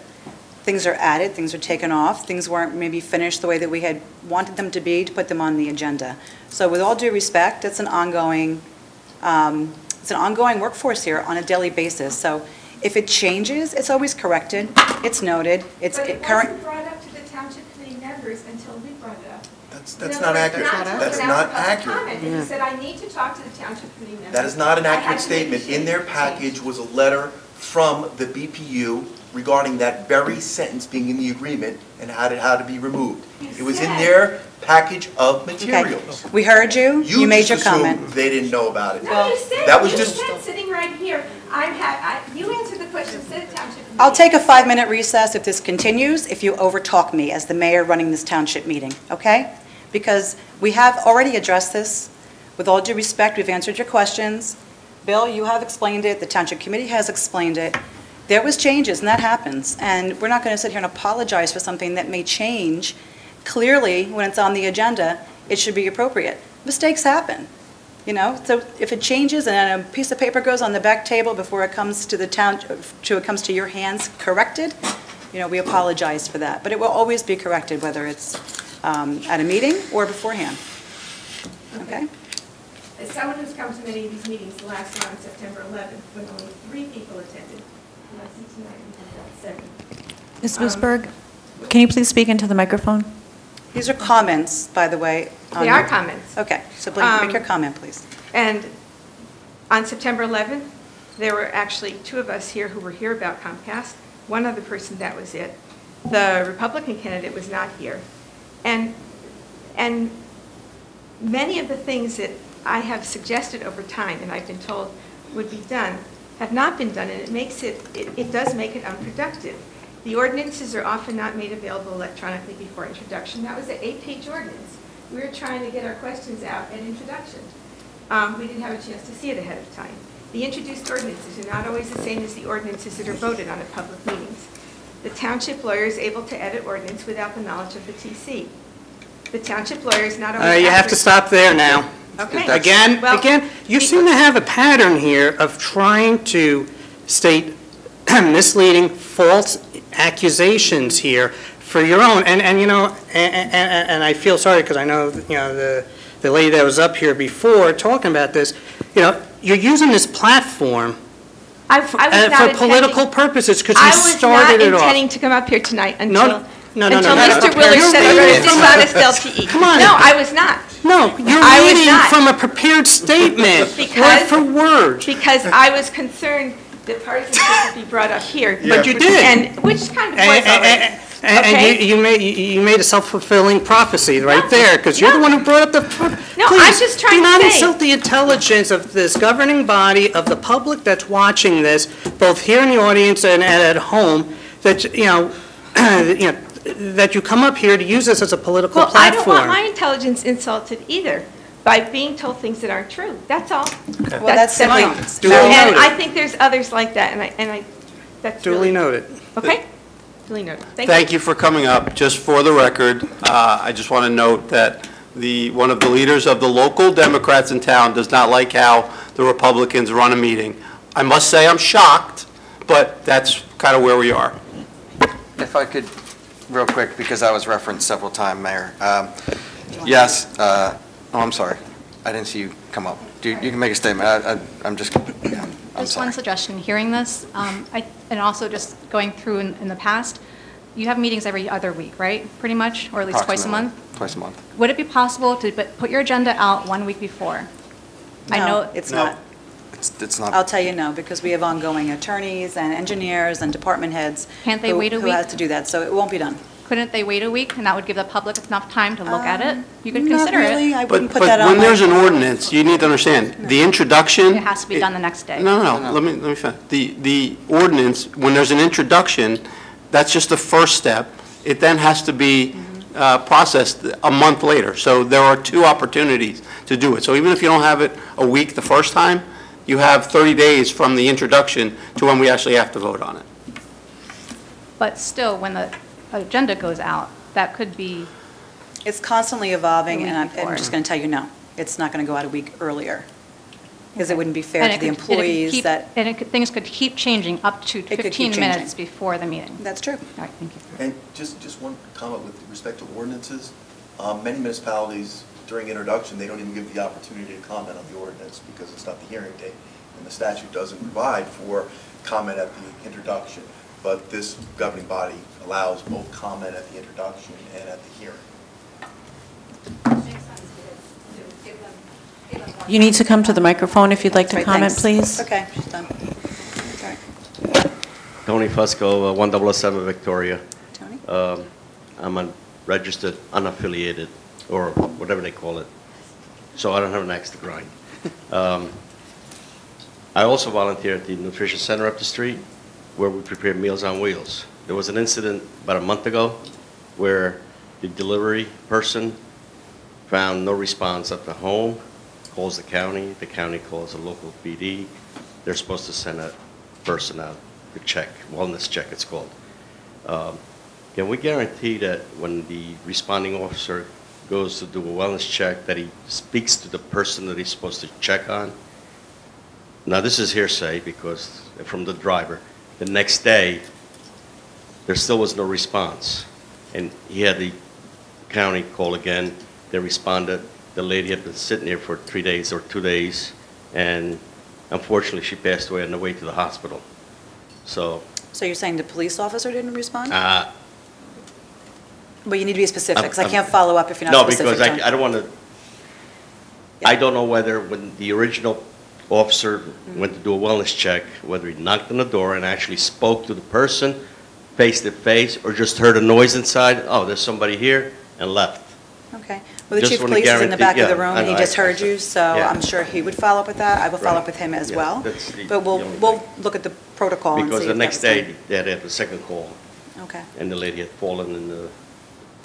Things are added, things are taken off, things weren't maybe finished the way that we had wanted them to be to put them on the agenda. So with all due respect, it's an ongoing workforce here on a daily basis. So if it changes, it's always corrected, it's noted, it's But it current. wasn't brought up to the township committee members until we brought it up. That's not accurate. That's not accurate. And he said, I need to talk to the township committee members. That is not an I had accurate to make a statement. In their change. package was a letter from the BPU regarding that very sentence being in the agreement and how to be removed. It was in their package of materials. We heard you, you made your just assumed comment. they didn't know about it. No, you said, That was you just, said sitting right here, you answered the question, said township committee. I'll take a 5-minute recess if this continues, if you overtalk me as the mayor running this township meeting, okay? Because we have already addressed this. With all due respect, we've answered your questions. Bill, you have explained it, the township committee has explained it. There was changes, and that happens. And we're not going to sit here and apologize for something that may change. Clearly, when it's on the agenda, it should be appropriate. Mistakes happen, you know? So if it changes and a piece of paper goes on the back table before it comes to the town, it comes to your hands corrected, you know, we apologize for that. But it will always be corrected, whether it's at a meeting or beforehand. Okay? As someone who's come to many of these meetings, the last one on September 11th, when only 3 people attended, and I see tonight we've got 7. Ms. Moosberg, can you please speak into the microphone? These are comments, by the way. They are comments. Okay, so make your comment, please. And on September 11th, there were actually 2 of us here who were here about Comcast. One other person, that was it. The Republican candidate was not here. And many of the things that I have suggested over time, and I've been told would be done, have not been done, and it does make it unproductive. The ordinances are often not made available electronically before introduction. That was an 8-page ordinance. We were trying to get our questions out at introduction. We didn't have a chance to see it ahead of time. The introduced ordinances are not always the same as the ordinances that are voted on at public meetings. The township lawyer is able to edit ordinance without the knowledge of the TC. The township lawyer is not always... You have to stop there now. Okay. Again, you seem to have a pattern here of trying to state misleading, false accusations here for your own, and you know, and I feel sorry because I know, you know, the lady that was up here before talking about this, you know, you're using this platform for political purposes because you started it off. I was not intending to come up here tonight until No, Mr. Willard said I was dishonest LTE. Come on. No, I was not. No, you're reading from a prepared statement, word for word. Because I was concerned that partisanship would be brought up here. But you did. And which kind of was already. And you made a self-fulfilling prophecy right there, because you're the one who brought up the... No, Please, I'm just trying to do not say. insult the intelligence of this governing body, of the public that's watching this, both here in the audience and at home, that, you know, that you come up here to use this as a political platform. I don't want my intelligence insulted either by being told things that aren't true. That's all. Okay. Well, that's simply... And I think there's others like that, and that's Duly noted. Okay? Duly noted. Thank you for coming up. Just for the record, I just want to note that one of the leaders of the local Democrats in town does not like how the Republicans run a meeting. I must say I'm shocked, but that's kind of where we are. If I could, real quick, because I was referenced several times, Mayor. Yes, oh, I'm sorry. I didn't see you come up. You can make a statement. I'm just, I'm Just sorry. one suggestion, hearing this, and also just going through in the past, you have meetings every other week, right? Pretty much, or at least twice a month? Twice a month. Would it be possible to put your agenda out 1 week before? I know it's not. It's not. I'll tell you no, because we have ongoing attorneys and engineers and department heads. Can't they wait a who week? has to do that, so it won't be done. Couldn't they wait a week, and that would give the public enough time to look at it? You could Not consider really. it. I wouldn't But put that on when my... there's an ordinance, you need to understand, the introduction... It has to be done the next day. No, let me finish. The ordinance, when there's an introduction, that's just the first step. It then has to be processed a month later. So there are 2 opportunities to do it. So even if you don't have it a week the first time, you have 30 days from the introduction to when we actually have to vote on it. But still, when the agenda goes out, that could be... It's constantly evolving, The week and I'm before. just going to tell you no. It's not going to go out a week earlier. Because it wouldn't be fair to the employees that... And things could keep changing up to 15 minutes before the meeting. That's true. All right, thank you. And just one comment with respect to ordinances. Many municipalities, during introduction, they don't even give the opportunity to comment on the ordinance because it's not the hearing date. And the statute doesn't provide for comment at the introduction. But this governing body allows both comment at the introduction and at the hearing. You need to come to the microphone if you'd like to Right, comment, thanks. please. Okay, she's done. Sorry. Tony Fusco, 1007 Victoria. Tony? I'm a registered unaffiliated, or whatever they call it, so I don't have an axe to grind. I also volunteer at the nutrition center up the street, where we prepare Meals on Wheels. There was an incident about a month ago where the delivery person found no response at the home, calls the county calls the local PD. They're supposed to send a person out to check, wellness check it's called. Can we guarantee that when the responding officer goes to do a wellness check that he speaks to the person that he's supposed to check on? Now this is hearsay because from the driver. The next day, there still was no response. And he had the county call again. They responded. The lady had been sitting there for 3 days or 2 days, and unfortunately, she passed away on the way to the hospital. So you're saying the police officer didn't respond? Well, you need to be specific, because I can't follow up if you're not specific. No, because I don't want to, I don't know whether when the original officer went to do a wellness check, whether he knocked on the door and actually spoke to the person face to face, or just heard a noise inside, oh, there's somebody here, and left. Okay. Well, the chief of police is in the back of the room, and he just heard you, so yeah. I'm sure he would follow up with that. I will follow up with him as well. But we'll look at the protocol and see Because the if next that's day, they had to have a second call. Okay. And the lady had fallen in the,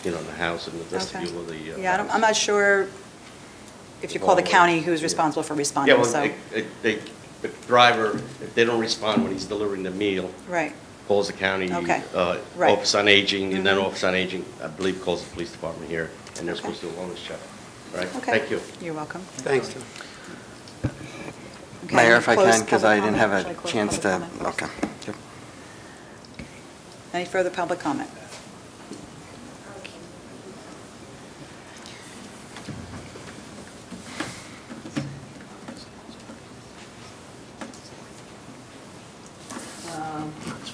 in the house in the vestibule of the Yeah, I'm not sure if you call the county who's responsible for responding, Yeah, so. well, the driver, if they don't respond when he's delivering the meal, Right. calls the county Okay. Right. Office on Aging, and then Office on Aging, I believe, calls the police department here, and they're supposed to do a wellness check. Right? Okay. Thank you. You're welcome. Thanks. Okay, Mayor, if I close can, because I public didn't have comment. a Should I close chance to, public comment? okay. Yep. Any further public comment?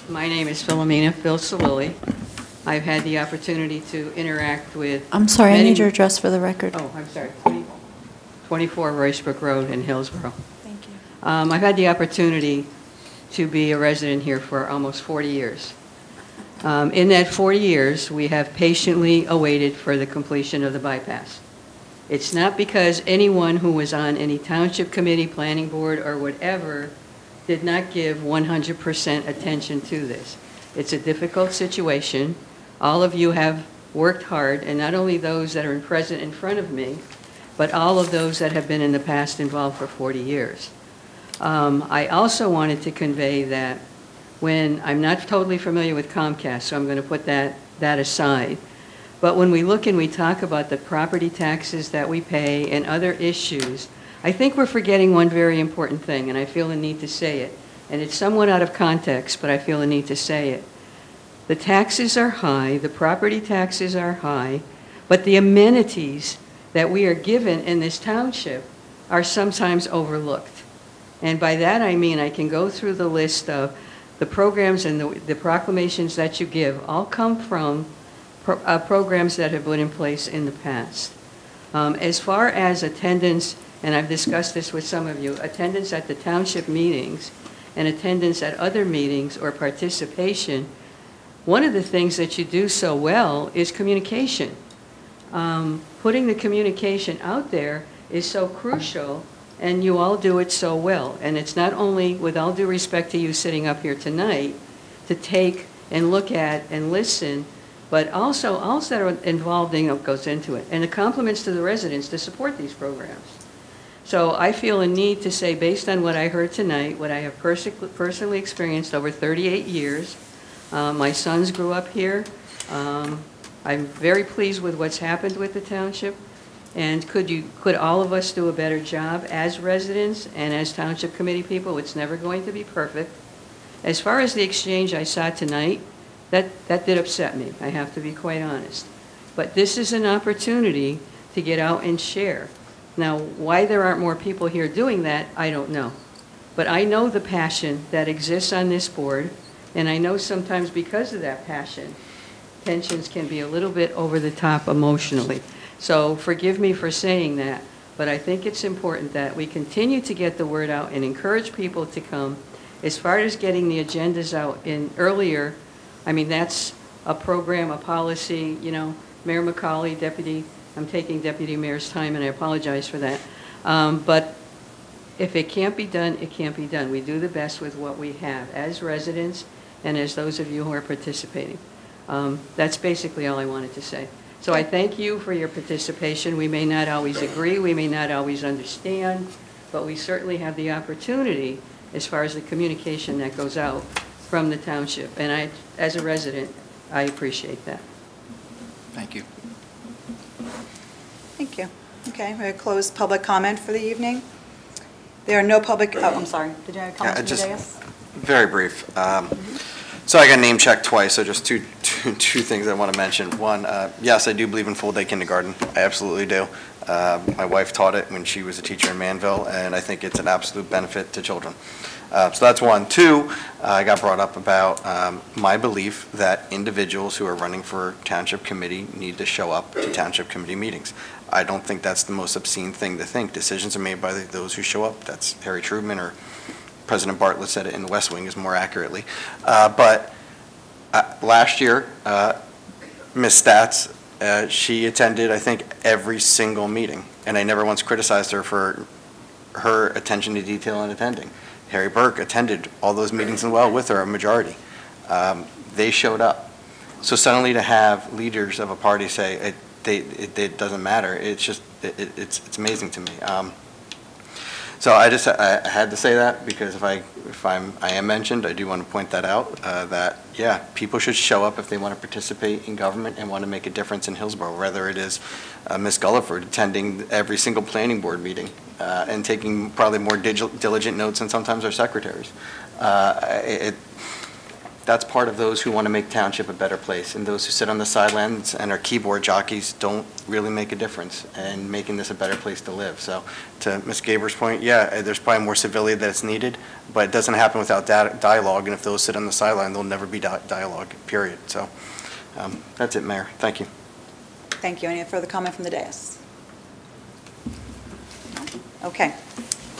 My name is Philomena Phil-Salilli. I've had the opportunity to interact with... I'm sorry, I many- need your address for the record. Oh, I'm sorry. 24 Roycebrook Road in Hillsborough. Thank you. I've had the opportunity to be a resident here for almost 40 years. In that 40 years, we have patiently awaited for the completion of the bypass. It's not because anyone who was on any township committee, planning board, or whatever did not give 100% attention to this. It's a difficult situation. All of you have worked hard, and not only those that are present in front of me, but all of those that have been in the past involved for 40 years. I also wanted to convey that when, I'm not totally familiar with Comcast, so I'm going to put that aside, but when we look and we talk about the property taxes that we pay and other issues, I think we're forgetting one very important thing, and I feel the need to say it. And it's somewhat out of context, but I feel the need to say it. The taxes are high, the property taxes are high, but the amenities that we are given in this township are sometimes overlooked. And by that I mean I can go through the list of the programs and the proclamations that you give all come from programs that have been in place in the past. As far as attendance, and I've discussed this with some of you, attendance at the township meetings and attendance at other meetings or participation, one of the things that you do so well is communication. Putting the communication out there is so crucial, and you all do it so well. And it's not only, with all due respect to you sitting up here tonight, to take and look at and listen, but also all that are involved in what goes into it, and the compliments to the residents to support these programs. So I feel a need to say, based on what I heard tonight, what I have personally experienced over 38 years, my sons grew up here. I'm very pleased with what's happened with the township, And could all of us do a better job as residents and as township committee people? It's never going to be perfect. As far as the exchange I saw tonight, that did upset me, I have to be quite honest. But this is an opportunity to get out and share. Now, why there aren't more people here doing that, I don't know. But I know the passion that exists on this board, and I know sometimes because of that passion, tensions can be a little bit over the top emotionally. So forgive me for saying that, but I think it's important that we continue to get the word out and encourage people to come. As far as getting the agendas out in earlier, I mean, that's a program, a policy, you know, Mayor McCauley, I'm taking Deputy Mayor's time, and I apologize for that. But if it can't be done, it can't be done. We do the best with what we have as residents and as those of you who are participating. That's basically all I wanted to say. So I thank you for your participation. We may not always agree, we may not always understand, but we certainly have the opportunity as far as the communication that goes out from the township. And I, as a resident, I appreciate that. Thank you. Thank you. Okay, we close public comment for the evening. There are no public, oh, I'm sorry. Did you have a comment? Just very brief. So I got name checked twice, so just two things I want to mention. One, yes, I do believe in full day kindergarten. I absolutely do. My wife taught it when she was a teacher in Manville, and I think it's an absolute benefit to children. So that's one. Two, I got brought up about my belief that individuals who are running for township committee need to show up to township committee meetings. I don't think that's the most obscene thing to think. Decisions are made by those who show up. That's Harry Truman, or President Bartlett said it in the West Wing, is more accurately. But last year, Ms. Stats, she attended, I think, every single meeting, and I never once criticized her for her attention to detail in attending. Harry Burke attended all those meetings as well with her, a majority. They showed up. So suddenly to have leaders of a party say it doesn't matter, it's just, it's amazing to me. So I had to say that, because I am mentioned, I do want to point that out, that, yeah, people should show up if they want to participate in government and want to make a difference in Hillsborough, whether it is Ms. Gulliford attending every single planning board meeting and taking probably more diligent notes than sometimes our secretaries. That's part of those who want to make township a better place, and those who sit on the sidelines and are keyboard jockeys don't really make a difference in making this a better place to live. So to Ms. Gaber's point, yeah, there's probably more civility that's needed, but it doesn't happen without dialogue, and if those sit on the sideline, there'll never be dialogue, period. So that's it, Mayor. Thank you. Thank you. Any further comment from the dais? Okay.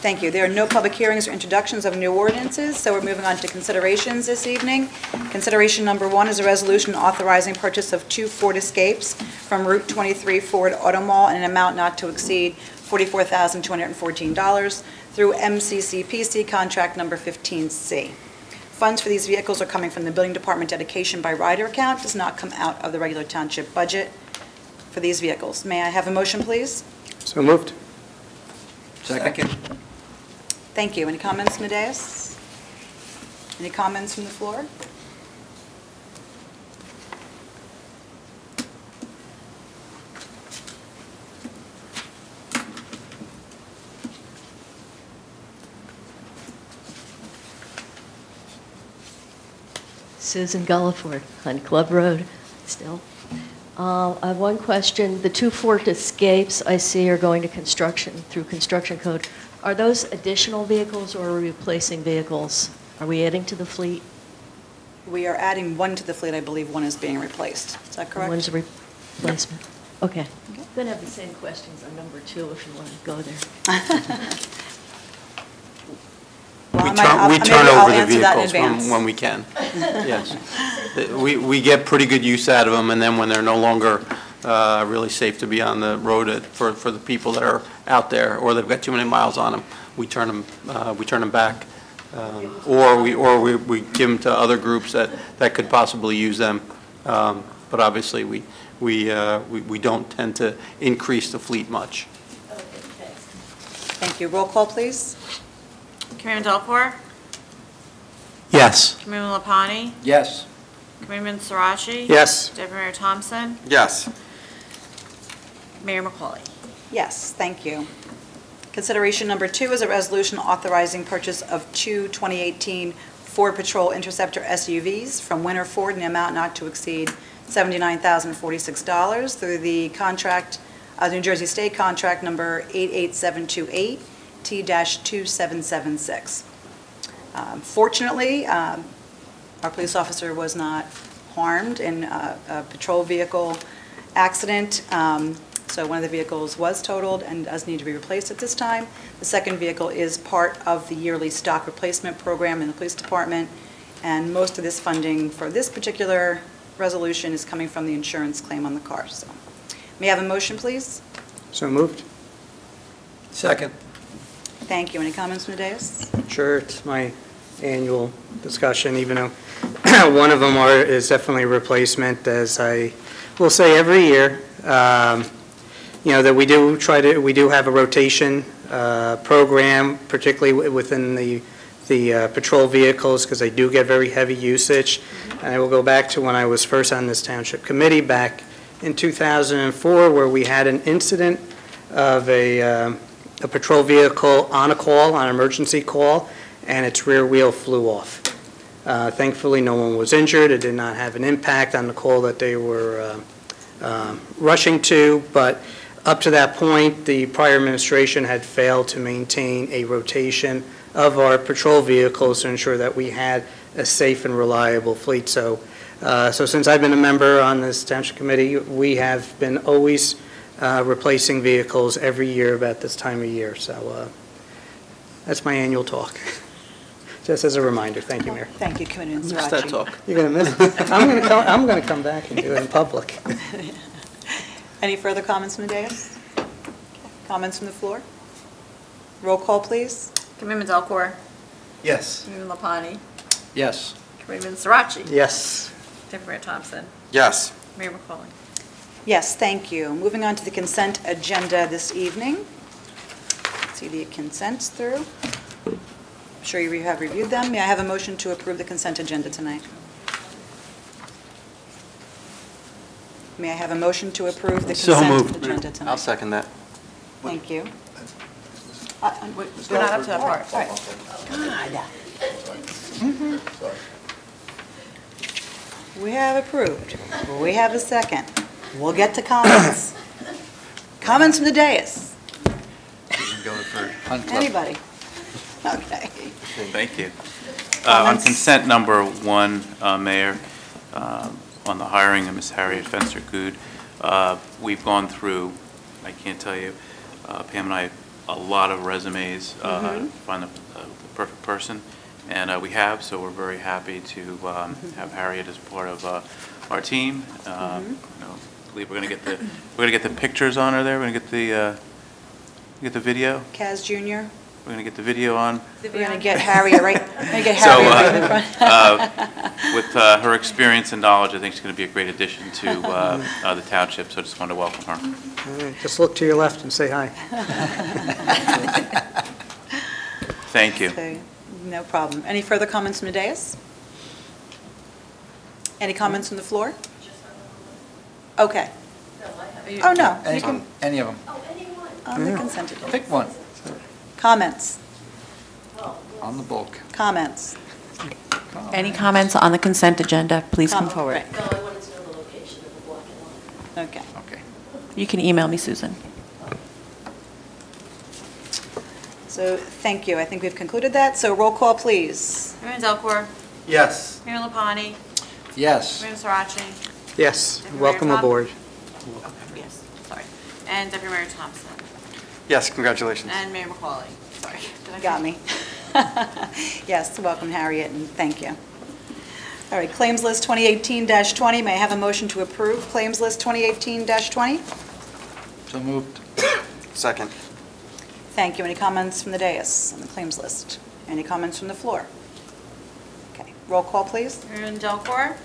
Thank you. There are no public hearings or introductions of new ordinances, so we're moving on to considerations this evening. Consideration number 1 is a resolution authorizing purchase of 2 Ford Escapes from Route 23 Ford Auto Mall in an amount not to exceed $44,214 through MCCPC contract number 15C. Funds for these vehicles are coming from the Building Department dedication by rider account, does not come out of the regular township budget for these vehicles. May I have a motion, please? So moved. Second. Thank you. Any comments from the dais? Any comments from the floor? Susan Gulliford on Club Road still. I have one question. The 2 Ford Escapes I see are going to construction, through construction code. Are those additional vehicles or are we replacing vehicles? Are we adding to the fleet? We are adding 1 to the fleet. I believe 1 is being replaced. Is that correct? One's a replacement. Okay. I'm going to have the same questions on number 2 if you want to go there. Well, we turn over the vehicles when we can. Yes. We get pretty good use out of them, and then when they're no longer really safe to be on the road for the people that are out there, or they've got too many miles on them, we turn them back, or we give them to other groups that could possibly use them. But obviously, we don't tend to increase the fleet much. Thank you. Roll call, please. Committeeman Delport? Yes. Committeeman Lapani? Yes. Committeeman Sarachi? Yes. Deputy Mayor Thompson? Yes. Mayor McCauley? Yes, thank you. Consideration number 2 is a resolution authorizing purchase of 2 2018 Ford Patrol Interceptor SUVs from Winter Ford in the amount not to exceed $79,046 through the contract, New Jersey State Contract number 88728 T-2776. Fortunately, our police officer was not harmed in a patrol vehicle accident. So one of the vehicles was totaled and does need to be replaced at this time. The second vehicle is part of the yearly stock replacement program in the police department, and most of this funding for this particular resolution is coming from the insurance claim on the car. So, may I have a motion, please? So moved. Second. Thank you. Any comments from the dais? Sure, it's my annual discussion, even though one of them is definitely a replacement, as I will say every year. You know, that we do have a rotation program, particularly within the patrol vehicles, because they do get very heavy usage. And I will go back to when I was first on this township committee back in 2004, where we had an incident of a patrol vehicle on a call, on an emergency call, and its rear wheel flew off. Thankfully, no one was injured. It did not have an impact on the call that they were rushing to, but up to that point, the prior administration had failed to maintain a rotation of our patrol vehicles to ensure that we had a safe and reliable fleet. So since I've been a member on this township committee, we have been always replacing vehicles every year about this time of year. So that's my annual talk. Just as a reminder. Thank you, Mayor. Thank you, Committeeman Missed that Sirachi. talk. You're going to miss it. I'm going to come back and do it in public. Any further comments from the dais? Comments from the floor? Roll call, please. Committeeman Delcor. Yes. Committeeman Lapani. Yes. Committeeman Sirachi. Yes. Deputy Mayor Thompson. Yes. Mayor McCauley. Yes, thank you. Moving on to the consent agenda this evening. See the consents through. I'm sure you have reviewed them. May I have a motion to approve the consent agenda tonight? May I have a motion to approve the So consent moved. agenda tonight? I'll second that. Thank you. We're not up to that part. All right. God. We have approved. We have a second. We'll get to comments. Comments from the dais. Anybody? Okay. Thank you. On consent number 1, Mayor, on the hiring of Ms. Harriet Fenster-Good, we've gone through, I can't tell you, Pam and I, a lot of resumes to find the perfect person, and we have, so we're very happy to have Harriet as part of our team. You know, I believe we're going to get the pictures on her there. We're going to get the video. Kaz Jr. We're going to get the video on. We're going to get Harriet right. We're going to get Harriet right in front. With her experience and knowledge, I think she's going to be a great addition to the township. So I just wanted to welcome her. Just look to your left and say hi. Thank you. Okay, no problem. Any further comments from the dais? Any comments from the floor? Okay. Oh, no. You can, Any of them. on the consent agenda. Pick one. Comments? On the bulk. Comments? Any comments on the consent agenda, please come forward. Right. No, I wanted to know the location of the block and line. Okay. Okay. You can email me, Susan. So, thank you. I think we've concluded that. So, roll call, please. Committeeman Delcor. Yes. Mayor Lapani. Yes. Committeeman Sirachi. Yes, Deputy welcome Mayor aboard. Yes, sorry. And Deputy Mayor Thompson. Yes, congratulations. And Mayor McCauley. Sorry. Did I Got me. Yes, welcome, Harriet, and thank you. All right, Claims List 2018-20. May I have a motion to approve Claims List 2018-20? So moved. Second. Thank you. Any comments from the dais on the claims list? Any comments from the floor? Okay, roll call, please. Committeeman Delcor.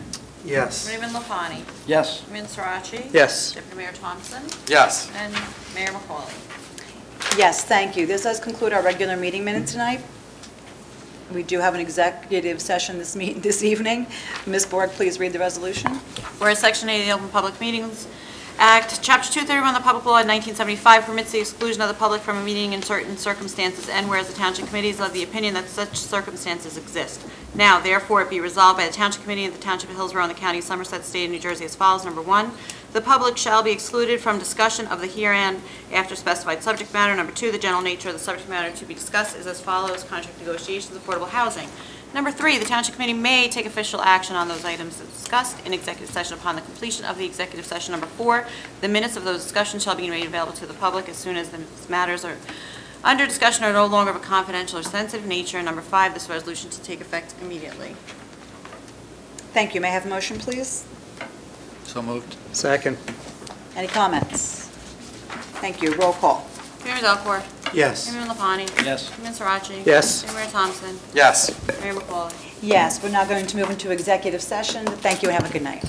Yes. Committeeman Lapani. Yes. Committeeman Sirachi. Yes. Deputy Mayor Thompson. Yes. And Mayor McCauley. Yes, thank you. This does conclude our regular meeting minute tonight. We do have an executive session this evening. Ms. Borg, please read the resolution. Whereas Section 8 of the Open Public Meetings Act, Chapter 231 of the Public Law in 1975 permits the exclusion of the public from a meeting in certain circumstances, and whereas the Township Committee is of the opinion that such circumstances exist. Now, therefore, it be resolved by the Township Committee of the Township of Hillsborough and the County of Somerset, State of New Jersey as follows. Number 1, the public shall be excluded from discussion of the herein after specified subject matter. Number 2, the general nature of the subject matter to be discussed is as follows: contract negotiations, affordable housing. Number 3, the Township Committee may take official action on those items discussed in executive session upon the completion of the executive session. Number 4, the minutes of those discussions shall be made available to the public as soon as the matters are under discussion are no longer of a confidential or sensitive nature. And number 5, this resolution to take effect immediately. Thank you. May I have a motion, please? So moved. Second. Any comments? Thank you. Roll call. Mayor Delcor. Yes. Mayor Lapani. Yes. Mayor Sarachi. Yes. Mayor Thompson. Yes. Mayor McCauley. Yes, we're now going to move into executive session. Thank you and have a good night.